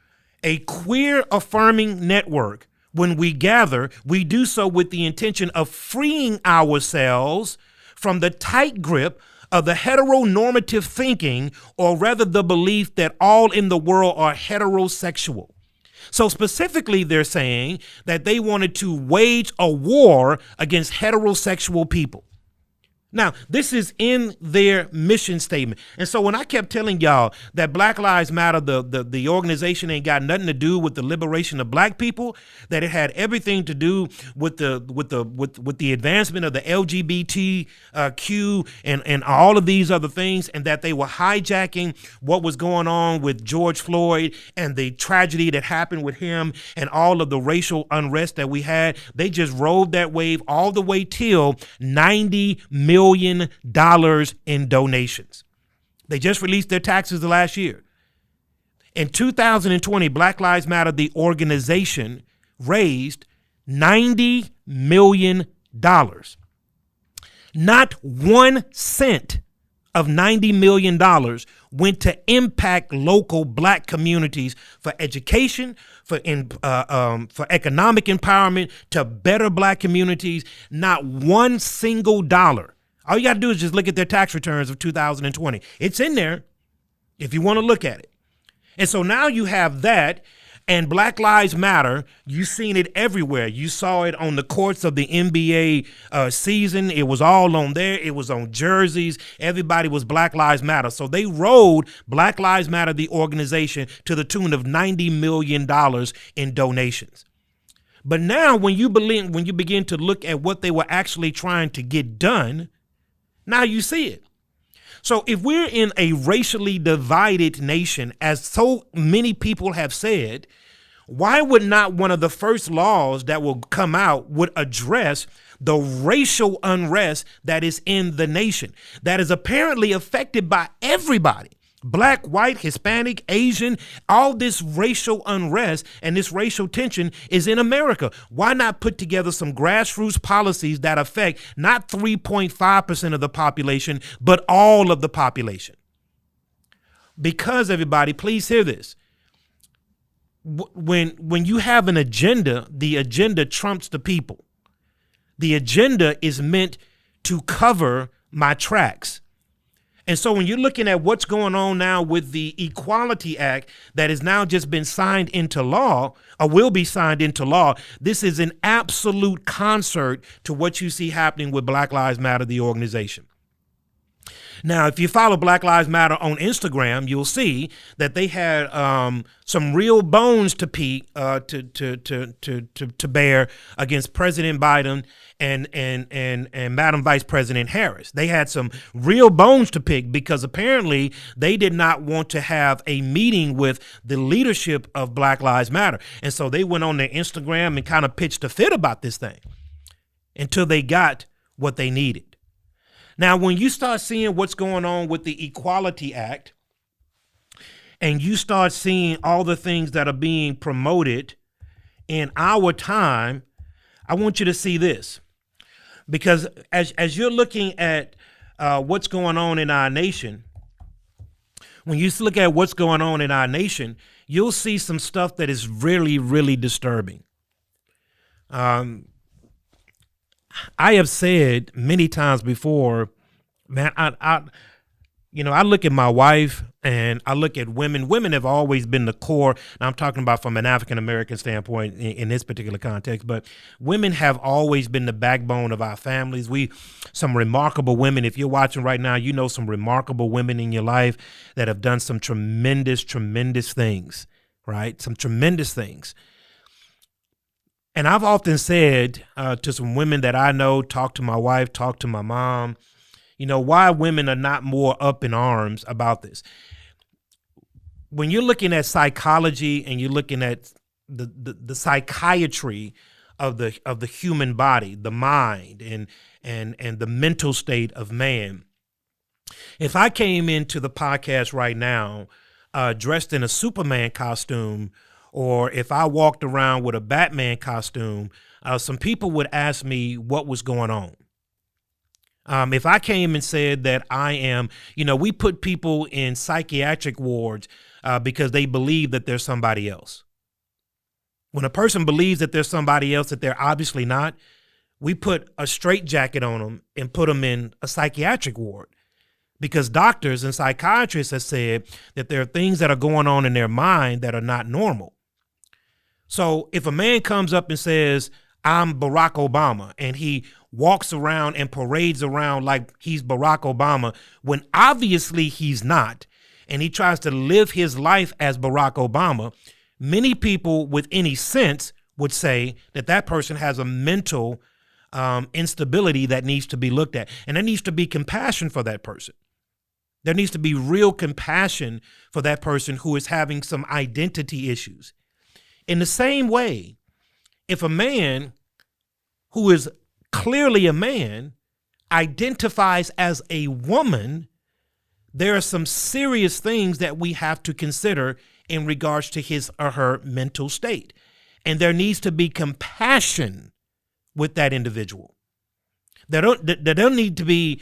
S1: a queer affirming network. When we gather, we do so with the intention of freeing ourselves from the tight grip of the heteronormative thinking, or rather the belief that all in the world are heterosexual. So specifically, they're saying that they wanted to wage a war against heterosexual people. Now, this is in their mission statement. And so when I kept telling y'all that Black Lives Matter, the organization ain't got nothing to do with the liberation of Black people, that it had everything to do with the advancement of the LGBTQ and all of these other things, and that they were hijacking what was going on with George Floyd and the tragedy that happened with him and all of the racial unrest that we had, they just rode that wave all the way till $90 million in donations. They just released their taxes the last year. In 2020, Black Lives Matter, the organization, raised $90 million. Not 1 cent of $90 million went to impact local Black communities for education, for economic empowerment, to better Black communities. Not one single dollar. All you got to do is just look at their tax returns of 2020. It's in there if you want to look at it. And so now you have that, and Black Lives Matter. You've seen it everywhere. You saw it on the courts of the NBA season. It was all on there. It was on jerseys. Everybody was Black Lives Matter. So they rode Black Lives Matter, the organization, to the tune of $90 million in donations. But now when you begin to look at what they were actually trying to get done, now you see it. So if we're in a racially divided nation, as so many people have said, Why would not one of the first laws that will come out would address the racial unrest that is in the nation, that is apparently affected by everybody? Black, white, Hispanic, Asian, all this racial unrest and this racial tension is in America. Why not put together some grassroots policies that affect not 3.5% of the population, but all of the population? Because, everybody, please hear this. When you have an agenda, the agenda trumps the people. The agenda is meant to cover my tracks. And so when you're looking at what's going on now with the Equality Act that has now just been signed into law, or will be signed into law, this is an absolute concert to what you see happening with Black Lives Matter, the organization. Now, if you follow Black Lives Matter on Instagram, you'll see that they had some real bones to bear against President Biden and Madam Vice President Harris. They had some real bones to pick because apparently they did not want to have a meeting with the leadership of Black Lives Matter. And so they went on their Instagram and kind of pitched a fit about this thing until they got what they needed. Now, when you start seeing what's going on with the Equality Act and you start seeing all the things that are being promoted in our time, I want you to see this. Because as you're looking at what's going on in our nation, when you look at what's going on in our nation, you'll see some stuff that is really, really disturbing. I have said many times before, man, I look at my wife and I look at women. Women have always been the core. And I'm talking about from an African-American standpoint in this particular context, but women have always been the backbone of our families. Some remarkable women, if you're watching right now, you know some remarkable women in your life that have done some tremendous, tremendous things, right? Some tremendous things. And I've often said to some women that I know, talk to my wife, talk to my mom, why women are not more up in arms about this. When you're looking at psychology and you're looking at the psychiatry of the human body, the mind and the mental state of man, if I came into the podcast right now dressed in a Superman costume, or if I walked around with a Batman costume, some people would ask me what was going on. If I came and said that I am, we put people in psychiatric wards because they believe that they're somebody else. When a person believes that they're somebody else that they're obviously not, we put a straitjacket on them and put them in a psychiatric ward. Because doctors and psychiatrists have said that there are things that are going on in their mind that are not normal. So if a man comes up and says, I'm Barack Obama, and he walks around and parades around like he's Barack Obama, when obviously he's not, and he tries to live his life as Barack Obama, many people with any sense would say that that person has a mental instability that needs to be looked at. And there needs to be compassion for that person. There needs to be real compassion for that person who is having some identity issues. In the same way, if a man who is clearly a man identifies as a woman, there are some serious things that we have to consider in regards to his or her mental state. And there needs to be compassion with that individual. There don't need to be,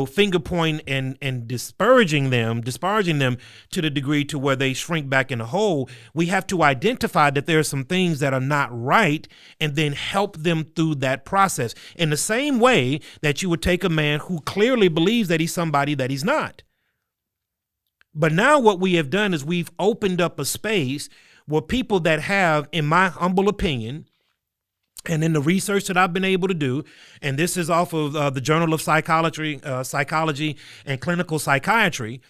S1: finger pointing and disparaging them to the degree to where they shrink back in a hole. We have to identify that there are some things that are not right and then help them through that process. In the same way that you would take a man who clearly believes that he's somebody that he's not. But now what we have done is we've opened up a space where people that have, in my humble opinion, and in the research that I've been able to do, and this is off of the Journal of Psychology and Clinical Psychiatry,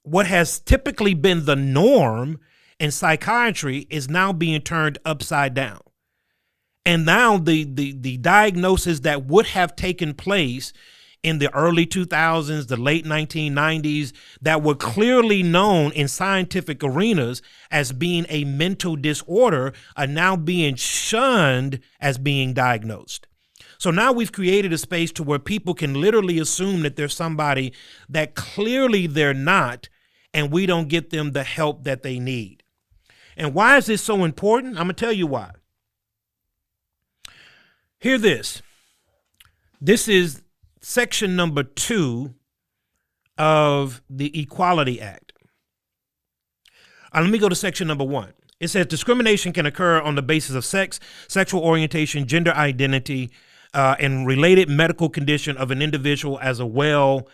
S1: what has typically been the norm in psychiatry is now being turned upside down. And now the diagnosis that would have taken place in the early 2000s, the late 1990s, that were clearly known in scientific arenas as being a mental disorder are now being shunned as being diagnosed. So now we've created a space to where people can literally assume that there's somebody that clearly they're not, and we don't get them the help that they need. And why is this so important? I'm going to tell you why. Hear this. This is section number 2 of the Equality Act. Let me go to section number 1. It says discrimination can occur on the basis of sex, sexual orientation, gender identity, and related medical condition of an individual as well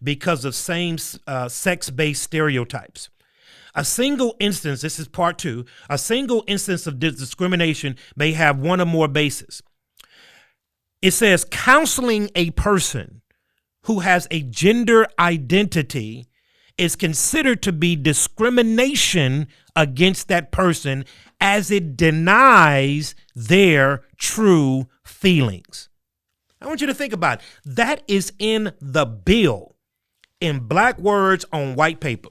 S1: because of same sex-based stereotypes. A single instance, this is part 2, a single instance of discrimination may have one or more bases. It says counseling a person who has a gender identity is considered to be discrimination against that person as it denies their true feelings. I want you to think about it. That is in the bill, in black words on white paper.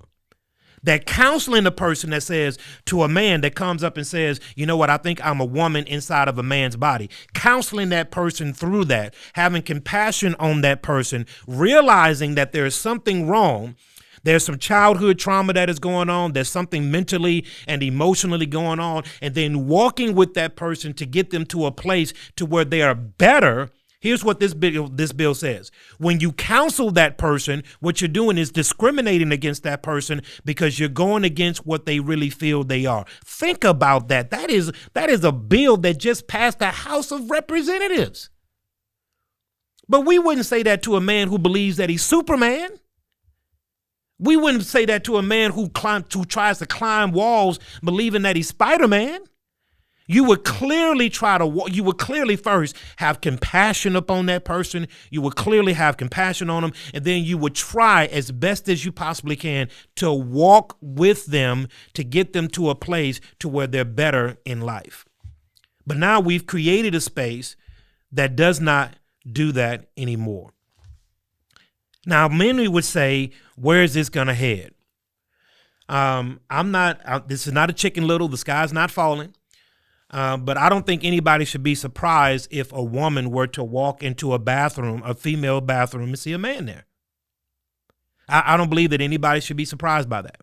S1: That counseling a person that says to a man that comes up and says, you know what, I think I'm a woman inside of a man's body. Counseling that person through that, having compassion on that person, realizing that there's something wrong. There's some childhood trauma that is going on. There's something mentally and emotionally going on. And then walking with that person to get them to a place to where they are better. Here's what this bill says. When you counsel that person, what you're doing is discriminating against that person because you're going against what they really feel they are. Think about that. That is a bill that just passed the House of Representatives. But we wouldn't say that to a man who believes that he's Superman. We wouldn't say that to a man who tries to climb walls believing that he's Spider-Man. You would clearly first have compassion upon that person. You would clearly have compassion on them. And then you would try as best as you possibly can to walk with them to get them to a place to where they're better in life. But now we've created a space that does not do that anymore. Now, many would say, where is this going to head? This is not a Chicken Little. The sky's not falling. But I don't think anybody should be surprised if a woman were to walk into a bathroom, a female bathroom, and see a man there. I don't believe that anybody should be surprised by that.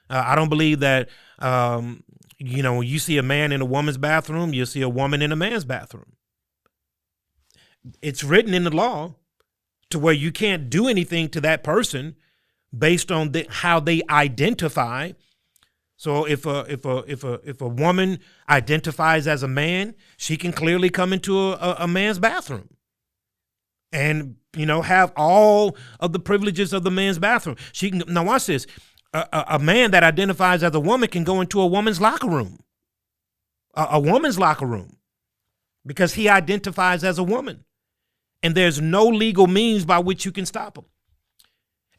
S1: I don't believe that, when you see a man in a woman's bathroom, you'll see a woman in a man's bathroom. It's written in the law to where you can't do anything to that person based on how they identify. So if a woman identifies as a man, she can clearly come into a man's bathroom and, have all of the privileges of the man's bathroom. She can, now watch this. A man that identifies as a woman can go into a woman's locker room, a woman's locker room, because he identifies as a woman. And there's no legal means by which you can stop him.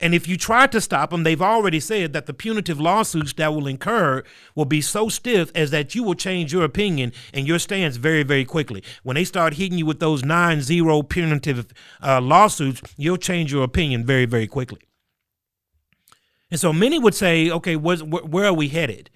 S1: And if you try to stop them, they've already said that the punitive lawsuits that will incur will be so stiff as that you will change your opinion and your stance very, very quickly. When they start hitting you with those 9-0 punitive lawsuits, you'll change your opinion very, very quickly. And so many would say, okay, where are we headed?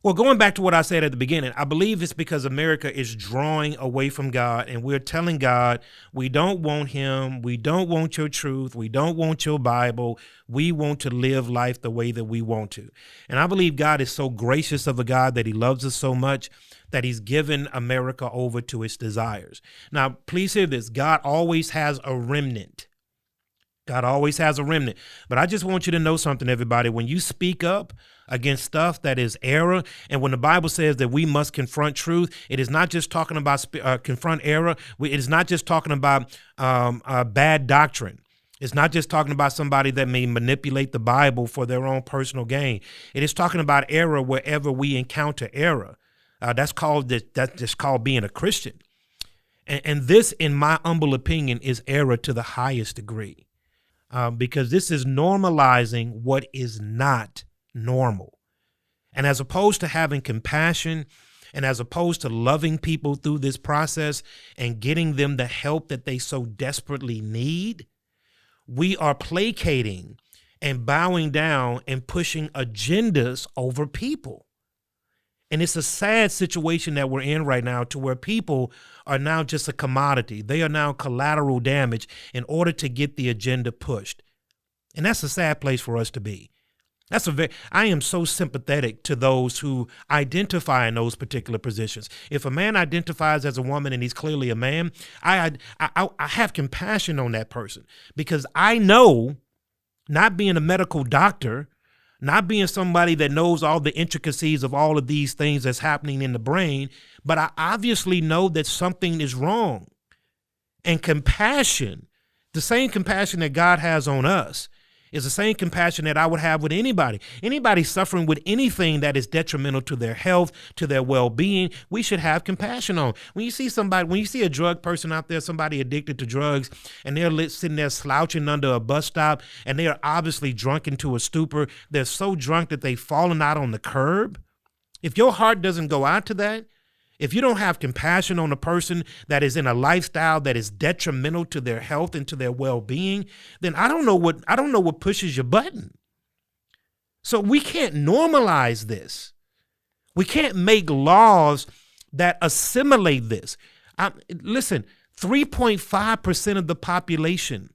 S1: Well, going back to what I said at the beginning, I believe it's because America is drawing away from God, and we're telling God, we don't want him, we don't want your truth, we don't want your Bible, we want to live life the way that we want to. And I believe God is so gracious of a God that he loves us so much that he's given America over to its desires. Now, please hear this. God always has a remnant. God always has a remnant. But I just want you to know something, everybody. When you speak up against stuff that is error, and when the Bible says that we must confront truth, it is not just talking about confront error. It is not just talking about bad doctrine. It's not just talking about somebody that may manipulate the Bible for their own personal gain. It is talking about error wherever we encounter error. That's just called being a Christian. And this, in my humble opinion, is error to the highest degree. Because this is normalizing what is not normal. And as opposed to having compassion And as opposed to loving people through this process and getting them the help that they so desperately need, we are placating and bowing down and pushing agendas over people. And it's a sad situation that we're in right now, to where people are now just a commodity. They are now collateral damage in order to get the agenda pushed. And that's a sad place for us to be. I am so sympathetic to those who identify in those particular positions. If a man identifies as a woman and he's clearly a man, I have compassion on that person, because I know, not being a medical doctor, not being somebody that knows all the intricacies of all of these things that's happening in the brain, but I obviously know that something is wrong. And compassion, the same compassion that God has on us, is the same compassion that I would have with anybody suffering with anything that is detrimental to their health, to their well-being. We should have compassion on. When you see a drug person out there, somebody addicted to drugs, and they're sitting there slouching under a bus stop, and they are obviously drunk into a stupor. They're so drunk that they've fallen out on the curb. If your heart doesn't go out to that, if you don't have compassion on a person that is in a lifestyle that is detrimental to their health and to their well-being, then I don't know what pushes your button. So we can't normalize this. We can't make laws that assimilate this. Listen, 3.5% of the population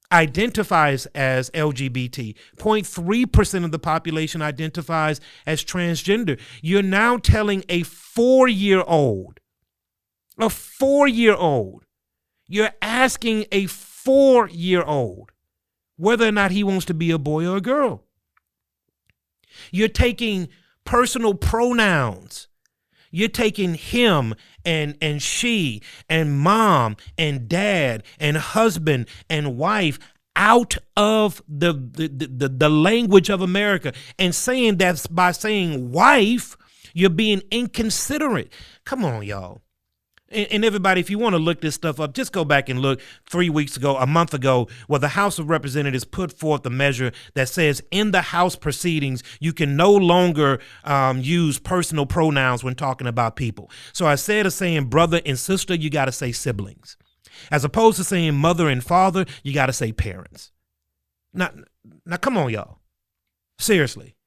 S1: identifies as LGBT. 0.3% of the population identifies as transgender. You're now telling a 4-year-old, you're asking a 4-year-old whether or not he wants to be a boy or a girl. You're taking personal pronouns. You're taking him and she and mom and dad and husband and wife out of the language of America, and saying that by saying wife, you're being inconsiderate. Come on, y'all. And everybody, if you want to look this stuff up, just go back and look 3 weeks ago, a month ago, where the House of Representatives put forth a measure that says in the House proceedings, you can no longer use personal pronouns when talking about people. So instead of saying brother and sister, you got to say siblings. As opposed to saying mother and father, you got to say parents. Now, come on, y'all. Seriously.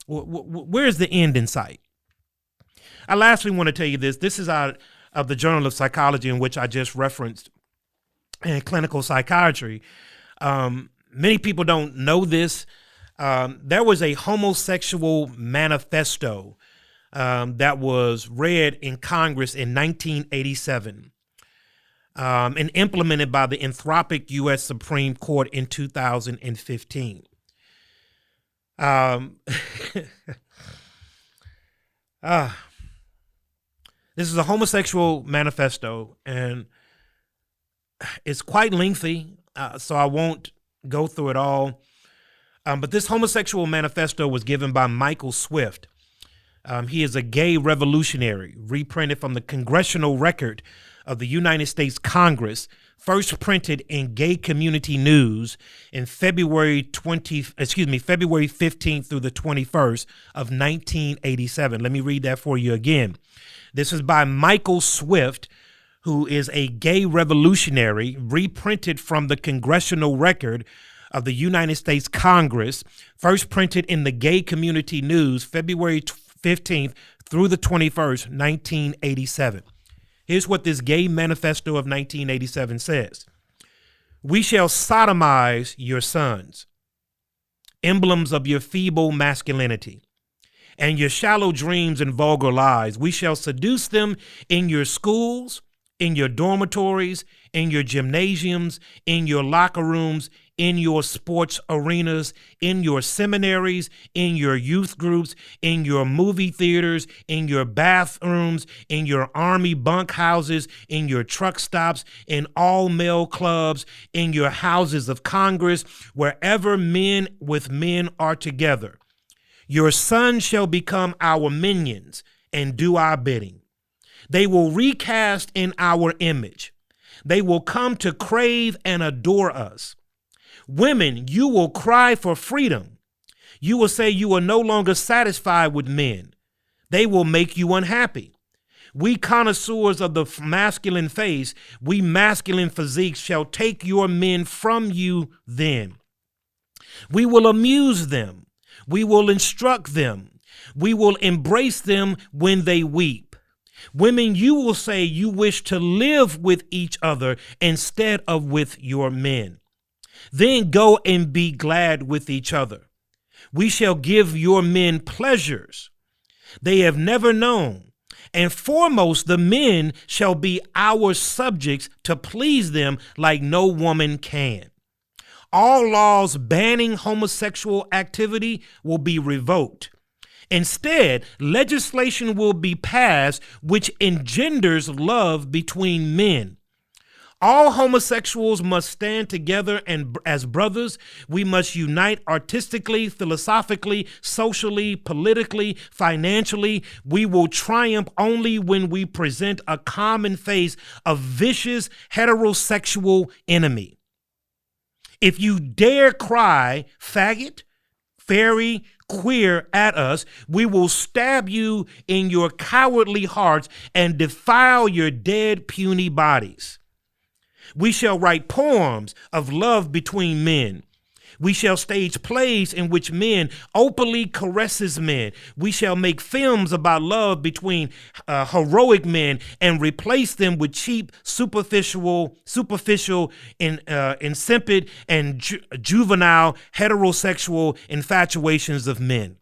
S1: Where's the end in sight? I lastly want to tell you this. This is out of the Journal of Psychology, in which I just referenced, and Clinical Psychiatry. Many people don't know this. There was a Homosexual Manifesto that was read in Congress in 1987 and implemented by the Anthropic U.S. Supreme Court in 2015. This is a Homosexual Manifesto, and it's quite lengthy, so I won't go through it all. But this Homosexual Manifesto was given by Michael Swift. He is a gay revolutionary, reprinted from the Congressional Record of the United States Congress, first printed in Gay Community News in February 15th through the 21st of 1987. Let me read that for you again. This is by Michael Swift, who is a gay revolutionary, reprinted from the Congressional Record of the United States Congress, first printed in the Gay Community News, February 15th through the 21st, 1987. Here's what this Gay Manifesto of 1987 says. We shall sodomize your sons, emblems of your feeble masculinity, and your shallow dreams and vulgar lies. We shall seduce them in your schools, in your dormitories, in your gymnasiums, in your locker rooms, in your sports arenas, in your seminaries, in your youth groups, in your movie theaters, in your bathrooms, in your army bunkhouses, in your truck stops, in all male clubs, in your houses of Congress, wherever men with men are together. Your sons shall become our minions and do our bidding. They will recast in our image. They will come to crave and adore us. Women, you will cry for freedom. You will say you are no longer satisfied with men, They will make you unhappy. We connoisseurs of the masculine face, we masculine physiques shall take your men from you then. We will amuse them. We will instruct them. We will embrace them when they weep. Women, you will say you wish to live with each other instead of with your men. Then go and be glad with each other. We shall give your men pleasures they have never known. And foremost, the men shall be our subjects to please them like no woman can. All laws banning homosexual activity will be revoked. Instead, legislation will be passed which engenders love between men. All homosexuals must stand together, and as brothers, we must unite artistically, philosophically, socially, politically, financially. We will triumph only when we present a common face of vicious heterosexual enemy. If you dare cry faggot, fairy, queer at us, we will stab you in your cowardly hearts and defile your dead puny bodies. We shall write poems of love between men. We shall stage plays in which men openly caresses men. We shall make films about love between heroic men and replace them with cheap, superficial, insipid, and juvenile heterosexual infatuations of men.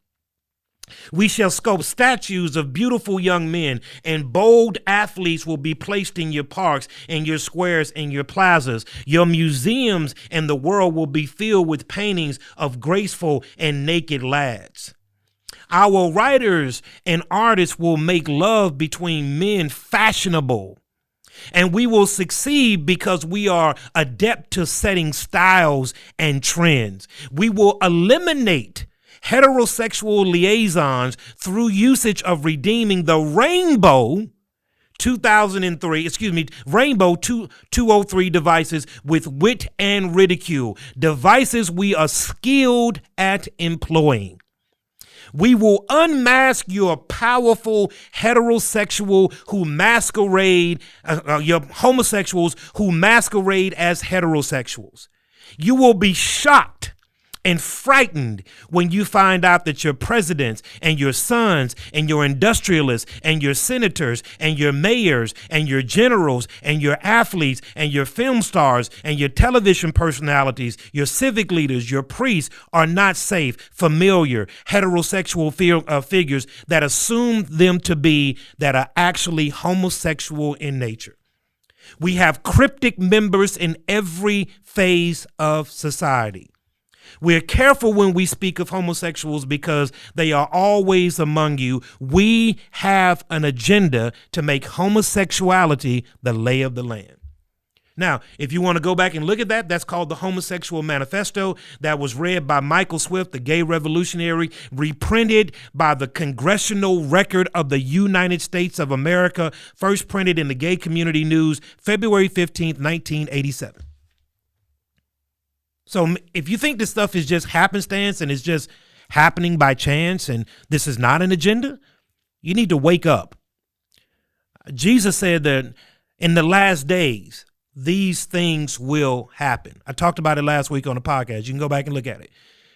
S1: We shall sculpt statues of beautiful young men, and bold athletes will be placed in your parks, in your squares, in your plazas. Your museums and the world will be filled with paintings of graceful and naked lads. Our writers and artists will make love between men fashionable. And we will succeed because we are adept to setting styles and trends. We will eliminate heterosexual liaisons through usage of redeeming the Rainbow 203 devices with wit and ridicule, devices we are skilled at employing. We will unmask your powerful heterosexual who masquerade, your homosexuals who masquerade as heterosexuals. You will be shocked and frightened when you find out that your presidents and your sons and your industrialists and your senators and your mayors and your generals and your athletes and your film stars and your television personalities, your civic leaders, your priests are not safe, familiar, heterosexual figures that assume them to be that are actually homosexual in nature. We have cryptic members in every phase of society. We're careful when we speak of homosexuals because they are always among you. We have an agenda to make homosexuality the lay of the land. Now, if you want to go back and look at that, that's called the Homosexual Manifesto. That was read by Michael Swift, the gay revolutionary, reprinted by the Congressional Record of the United States of America, first printed in the Gay Community News, February 15th, 1987. So if you think this stuff is just happenstance and it's just happening by chance and this is not an agenda, you need to wake up. Jesus said that in the last days, these things will happen. I talked about it last week on the podcast. You can go back and look at it.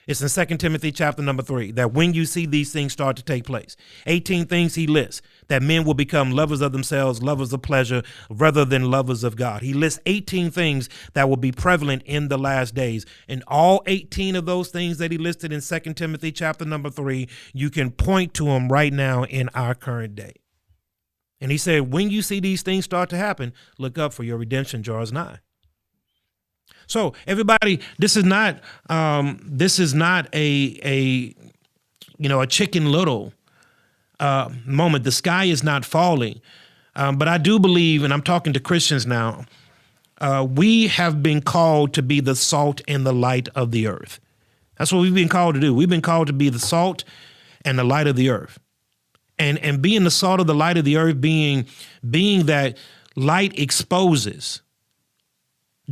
S1: It's in 2 Timothy chapter number 3, that when you see these things start to take place, 18 things he lists, that men will become lovers of themselves, lovers of pleasure, rather than lovers of God. He lists 18 things that will be prevalent in the last days. And all 18 of those things that he listed in 2 Timothy chapter number 3, you can point to them right now in our current day. And he said, when you see these things start to happen, look up, for your redemption draws nigh. So everybody, this is not a Chicken Little moment. The sky is not falling. But I do believe, and I'm talking to Christians now, we have been called to be the salt and the light of the earth. That's what we've been called to do. We've been called to be the salt and the light of the earth. And being the salt of the light of the earth, being that light exposes.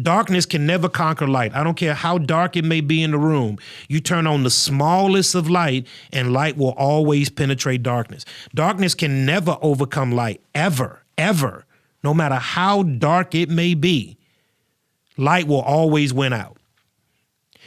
S1: Darkness can never conquer light. I don't care how dark it may be in the room. You turn on the smallest of light and light will always penetrate darkness. Darkness can never overcome light, ever, ever. No matter how dark it may be, light will always win out.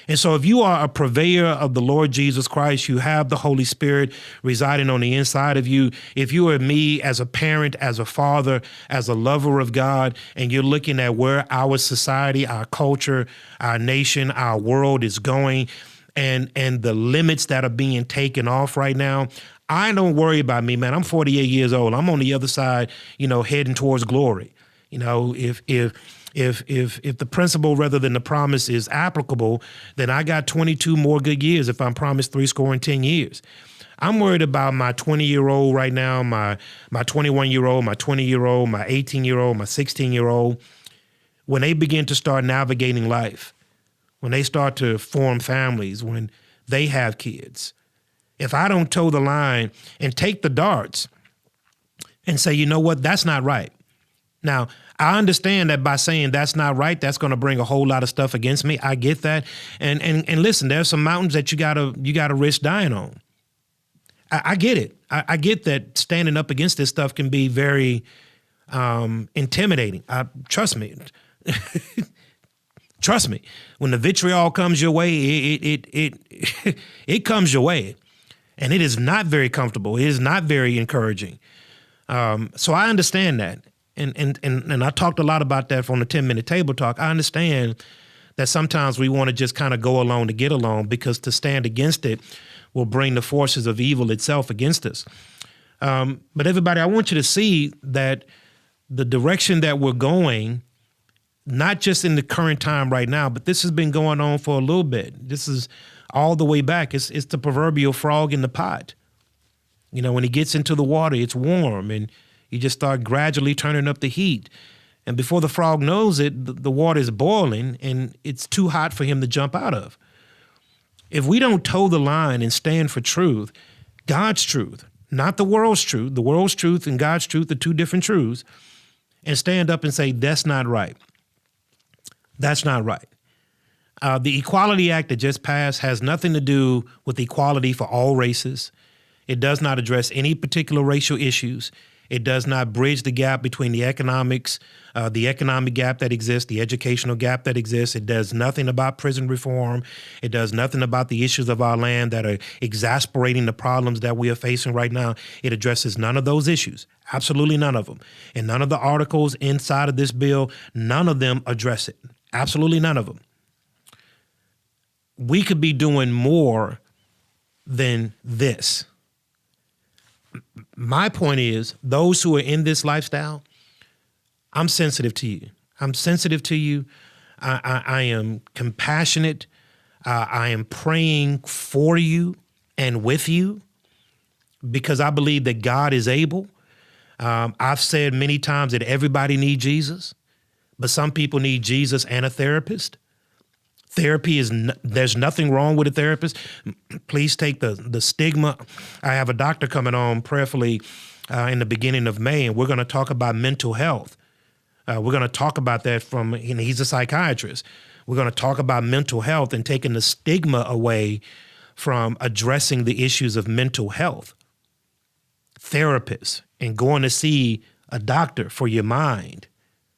S1: And so if you are a purveyor of the Lord Jesus Christ, you have the Holy Spirit residing on the inside of you. If you are me as a parent, as a father, as a lover of God, and you're looking at where our society, our culture, our nation, our world is going, and the limits that are being taken off right now, I don't worry about me, man. I'm 48 years old. I'm on the other side, heading towards glory. If the principle rather than the promise is applicable, then I got 22 more good years if I'm promised 10 years. I'm worried about my 20-year-old right now, my 21-year-old, my 20-year-old, my 18-year-old, my 16-year-old. When they begin to start navigating life, when they start to form families, when they have kids, if I don't toe the line and take the darts and say, you know what, that's not right. Now, I understand that by saying that's not right, that's going to bring a whole lot of stuff against me. I get that. And listen, there's some mountains that you gotta risk dying on. I get it. I get that standing up against this stuff can be very intimidating. Trust me. Trust me. When the vitriol comes your way, it comes your way. And it is not very comfortable. It is not very encouraging. So I understand that. And I talked a lot about that from the 10-minute table talk. I understand that sometimes we want to just kind of go along to get along, because to stand against it will bring the forces of evil itself against us. But everybody, I want you to see that the direction that we're going, not just in the current time right now, but this has been going on for a little bit. This is all the way back. It's the proverbial frog in the pot. When he gets into the water, it's warm, and you just start gradually turning up the heat. And before the frog knows it, the water is boiling and it's too hot for him to jump out of. If we don't toe the line and stand for truth, God's truth, not the world's truth and God's truth are two different truths, and stand up and say, that's not right. That's not right. The Equality Act that just passed has nothing to do with equality for all races. It does not address any particular racial issues. It does not bridge the gap between the economic gap that exists, the educational gap that exists. It does nothing about prison reform. It does nothing about the issues of our land that are exasperating the problems that we are facing right now. It addresses none of those issues, absolutely none of them. And none of the articles inside of this bill, none of them address it, absolutely none of them. We could be doing more than this. My point is, those who are in this lifestyle, I'm sensitive to you. I'm sensitive to you. I am compassionate. I am praying for you and with you, because I believe that God is able. I've said many times that everybody needs Jesus, but some people need Jesus and a therapist. Therapy there's nothing wrong with a therapist. Please take the stigma. I have a doctor coming on prayerfully in the beginning of May, and we're going to talk about mental health. We're going to talk about that he's a psychiatrist. We're going to talk about mental health and taking the stigma away from addressing the issues of mental health. Therapists and going to see a doctor for your mind,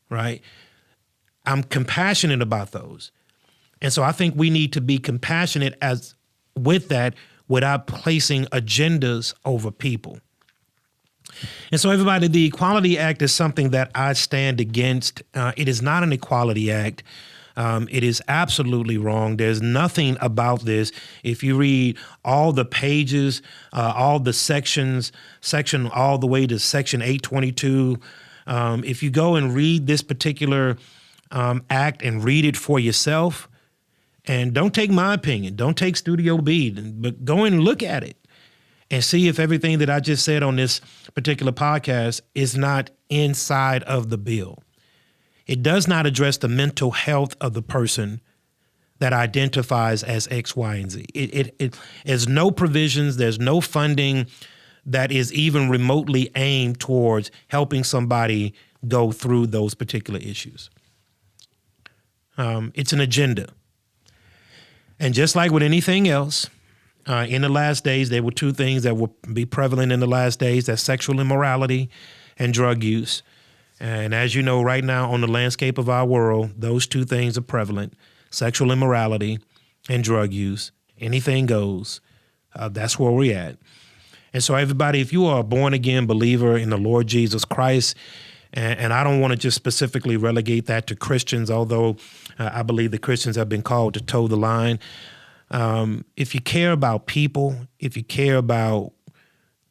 S1: right? I'm compassionate about those. And so I think we need to be compassionate with that without placing agendas over people. And so everybody, the Equality Act is something that I stand against. It is not an Equality Act. It is absolutely wrong. There's nothing about this. If you read all the pages, all the sections, all the way to section 822, if you go and read this particular act and read it for yourself, and don't take my opinion, don't take Studio B, but go and look at it and see if everything that I just said on this particular podcast is not inside of the bill. It does not address the mental health of the person that identifies as X, Y, and Z. There's no provisions, there's no funding that is even remotely aimed towards helping somebody go through those particular issues. It's an agenda. And just like with anything else, in the last days, there were two things that will be prevalent in the last days. That's sexual immorality and drug use. And as you know, right now on the landscape of our world, those two things are prevalent: sexual immorality and drug use. Anything goes. That's where we're at. And so everybody, if you are a born-again believer in the Lord Jesus Christ, and I don't want to just specifically relegate that to Christians, although I believe the Christians have been called to toe the line. If you care about people, if you care about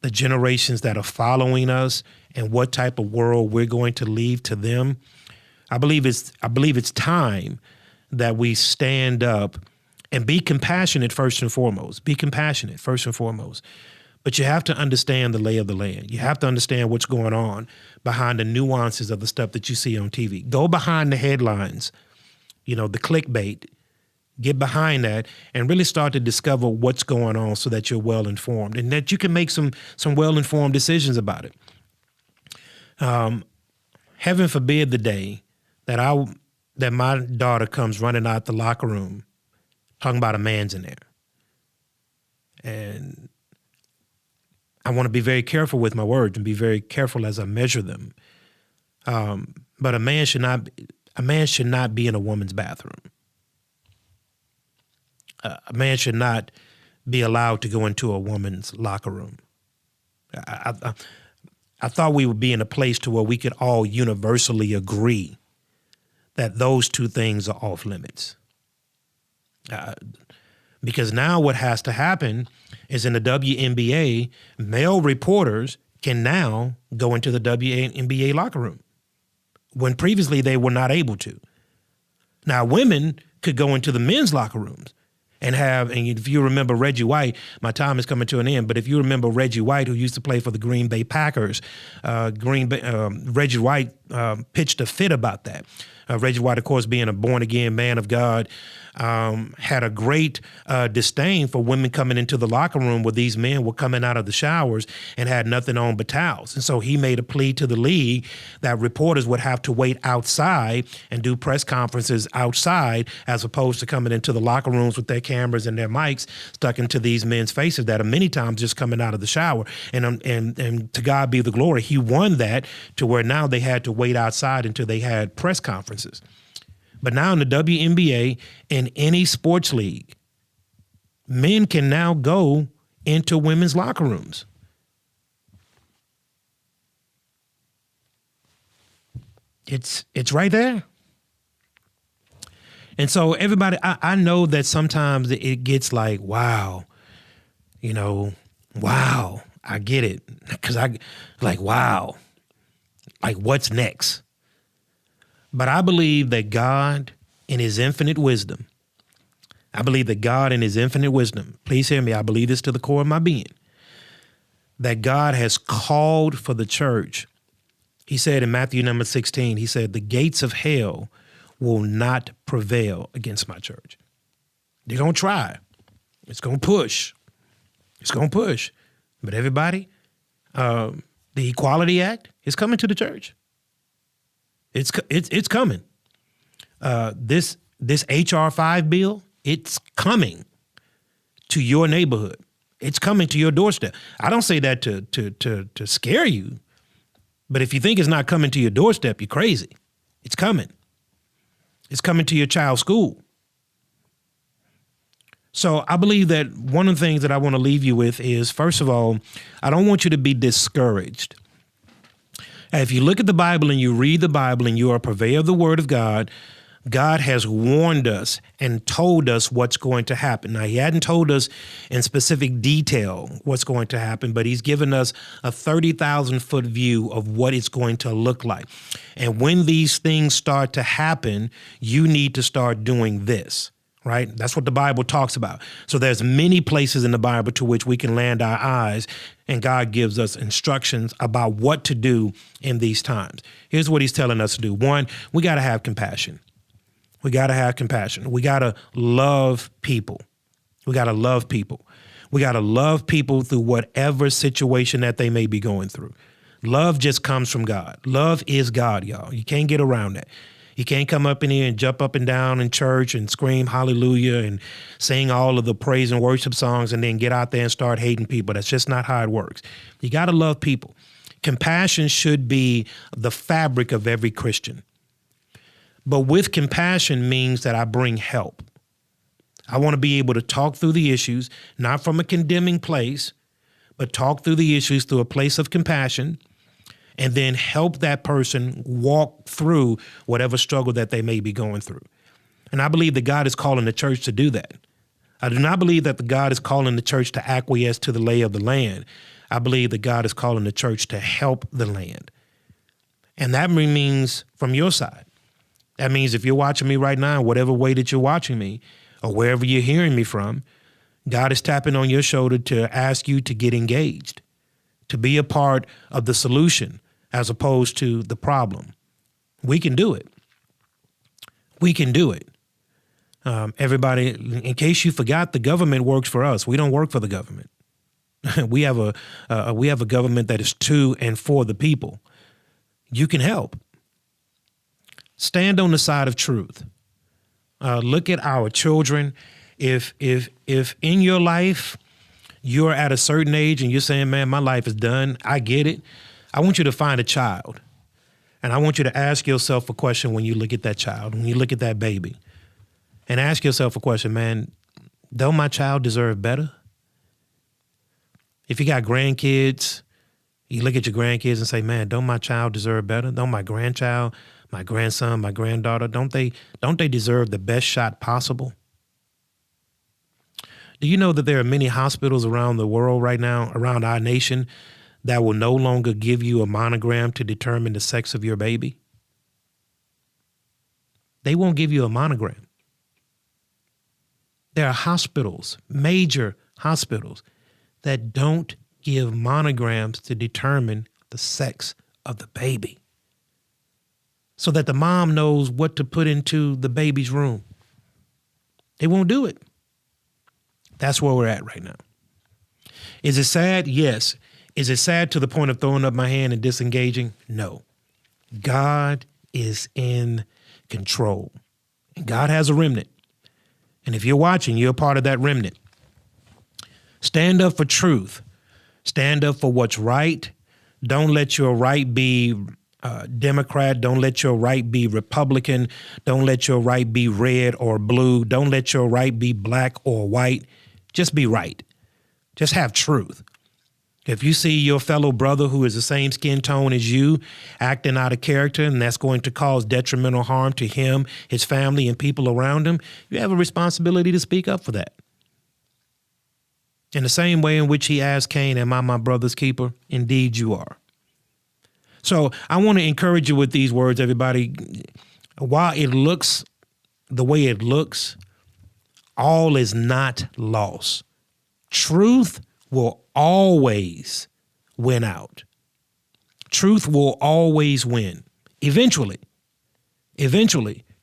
S1: the generations that are following us and what type of world we're going to leave to them, I believe it's time that we stand up and be compassionate first and foremost. Be compassionate first and foremost. But you have to understand the lay of the land. You have to understand what's going on behind the nuances of the stuff that you see on TV. Go behind the headlines, the clickbait. Get behind that and really start to discover what's going on so that you're well-informed and that you can make some well-informed decisions about it. Heaven forbid the day that my daughter comes running out the locker room talking about a man's in there. And I want to be very careful with my words and be very careful as I measure them. But a man should not be in a woman's bathroom. A man should not be allowed to go into a woman's locker room. I thought we would be in a place to where we could all universally agree that those two things are off limits. Because now what has to happen is in the WNBA, male reporters can now go into the WNBA locker room when previously they were not able to. Now, women could go into the men's locker rooms and if you remember Reggie White, my time is coming to an end, but if you remember Reggie White, who used to play for the Green Bay Packers, Reggie White pitched a fit about that. Reggie White, of course, being a born-again man of God, had a great disdain for women coming into the locker room where these men were coming out of the showers and had nothing on but towels. And so he made a plea to the league that reporters would have to wait outside and do press conferences outside as opposed to coming into the locker rooms with their cameras and their mics stuck into these men's faces that are many times just coming out of the shower. And to God be the glory, he won that to where now they had to wait outside until they had press conferences. But now in the WNBA, in any sports league, men can now go into women's locker rooms. It's right there. And so everybody, I know that sometimes it gets like, wow, wow, I get it. Because wow, like what's next? But I believe that God in his infinite wisdom, please hear me, I believe this to the core of my being, that God has called for the church. He said in Matthew number 16, he said, the gates of hell will not prevail against my church. They're going to try. It's going to push. But everybody, the Equality Act is coming to the church. It's coming. This HR 5 bill, it's coming to your neighborhood. It's coming to your doorstep. I don't say that to scare you, but if you think it's not coming to your doorstep, you're crazy. It's coming. It's coming to your child's school. So I believe that one of the things that I want to leave you with is, first of all, I don't want you to be discouraged. If you look at the Bible and you read the Bible and you are a purveyor of the Word of God, God has warned us and told us what's going to happen. Now, he hadn't told us in specific detail what's going to happen, but he's given us a 30,000-foot view of what it's going to look like. And when these things start to happen, you need to start doing this. Right? That's what the Bible talks about. So there's many places in the Bible to which we can land our eyes, and God gives us instructions about what to do in these times. Here's what he's telling us to do. One, we got to have compassion. We got to have compassion. We got to love people. We got to love people. We got to love people through whatever situation that they may be going through. Love just comes from God. Love is God, y'all. You can't get around that. You can't come up in here and jump up and down in church and scream hallelujah and sing all of the praise and worship songs and then get out there and start hating people. That's just not how it works. You got to love people. Compassion should be the fabric of every Christian. But with compassion means that I bring help. I want to be able to talk through the issues, not from a condemning place, but talk through the issues through a place of compassion, and then help that person walk through whatever struggle that they may be going through. And I believe that God is calling the church to do that. I do not believe that God is calling the church to acquiesce to the lay of the land. I believe that God is calling the church to help the land. And that means from your side. That means if you're watching me right now, whatever way that you're watching me or wherever you're hearing me from, God is tapping on your shoulder to ask you to get engaged, to be a part of the solution as opposed to the problem. We can do it. We can do it. Everybody, in case you forgot, the government works for us. We don't work for the government. We have a government that is to and for the people. You can help. Stand on the side of truth. Look at our children. If in your life you're at a certain age and you're saying, man, my life is done, I get it. I want you to find a child. And I want you to ask yourself a question when you look at that child, when you look at that baby. And ask yourself a question, man, don't my child deserve better? If you got grandkids, you look at your grandkids and say, man, don't my child deserve better? Don't my grandchild, my grandson, my granddaughter, don't they deserve the best shot possible? Do you know that there are many hospitals around the world right now, around our nation, that will no longer give you a monogram to determine the sex of your baby? They won't give you a monogram. There are hospitals, major hospitals, that don't give monograms to determine the sex of the baby so that the mom knows what to put into the baby's room. They won't do it. That's where we're at right now. Is it sad? Yes. Is it sad to the point of throwing up my hand and disengaging? No. God is in control. And God has a remnant. And if you're watching, you're a part of that remnant. Stand up for truth. Stand up for what's right. Don't let your right be Democrat. Don't let your right be Republican. Don't let your right be red or blue. Don't let your right be black or white. Just be right. Just have truth. If you see your fellow brother who is the same skin tone as you acting out of character, and that's going to cause detrimental harm to him, his family, and people around him, you have a responsibility to speak up for that. In the same way in which he asked Cain, am I my brother's keeper? Indeed you are. So I want to encourage you with these words, everybody. While it looks the way it looks, all is not lost. Truth will always win out. Truth will always win. Eventually,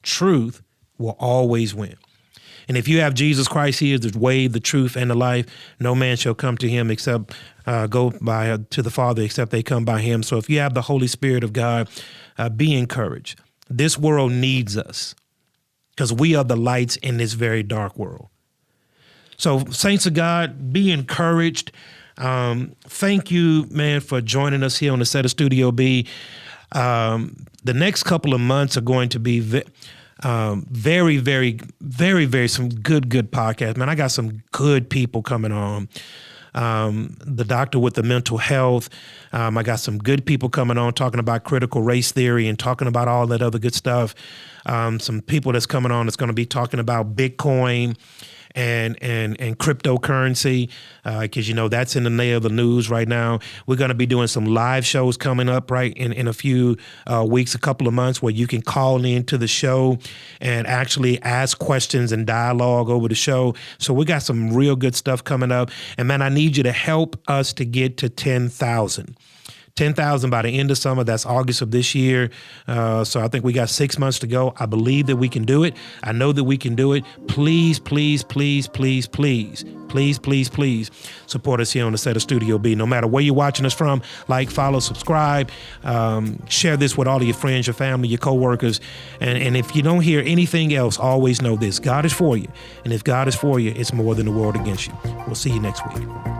S1: truth will always win. And if you have Jesus Christ, he is the way, the truth, and the life. No man shall come to him except to the Father except they come by him. So if you have the Holy Spirit of God, be encouraged. This world needs us because we are the lights in this very dark world. So saints of God, be encouraged. Thank you, man, for joining us here on the set of Studio B. The next couple of months are going to be very, very, very, very some good podcasts. Man, I got some good people coming on. The doctor with the mental health. I got some good people coming on talking about critical race theory and talking about all that other good stuff. Some people that's coming on that's going to be talking about Bitcoin and cryptocurrency, because, you know, that's in the nail of the news right now. We're going to be doing some live shows coming up right in a few weeks, a couple of months, where you can call into the show and actually ask questions and dialogue over the show. So we got some real good stuff coming up. And man, I need you to help us to get to 10,000. 10,000 by the end of summer. That's August of this year. So I think we got 6 months to go. I believe that we can do it. I know that we can do it. Please, please, please, please, please, please, please, please support us here on the set of Studio B. No matter where you're watching us from, like, follow, subscribe, share this with all of your friends, your family, your coworkers. And if you don't hear anything else, always know this: God is for you. And if God is for you, it's more than the world against you. We'll see you next week.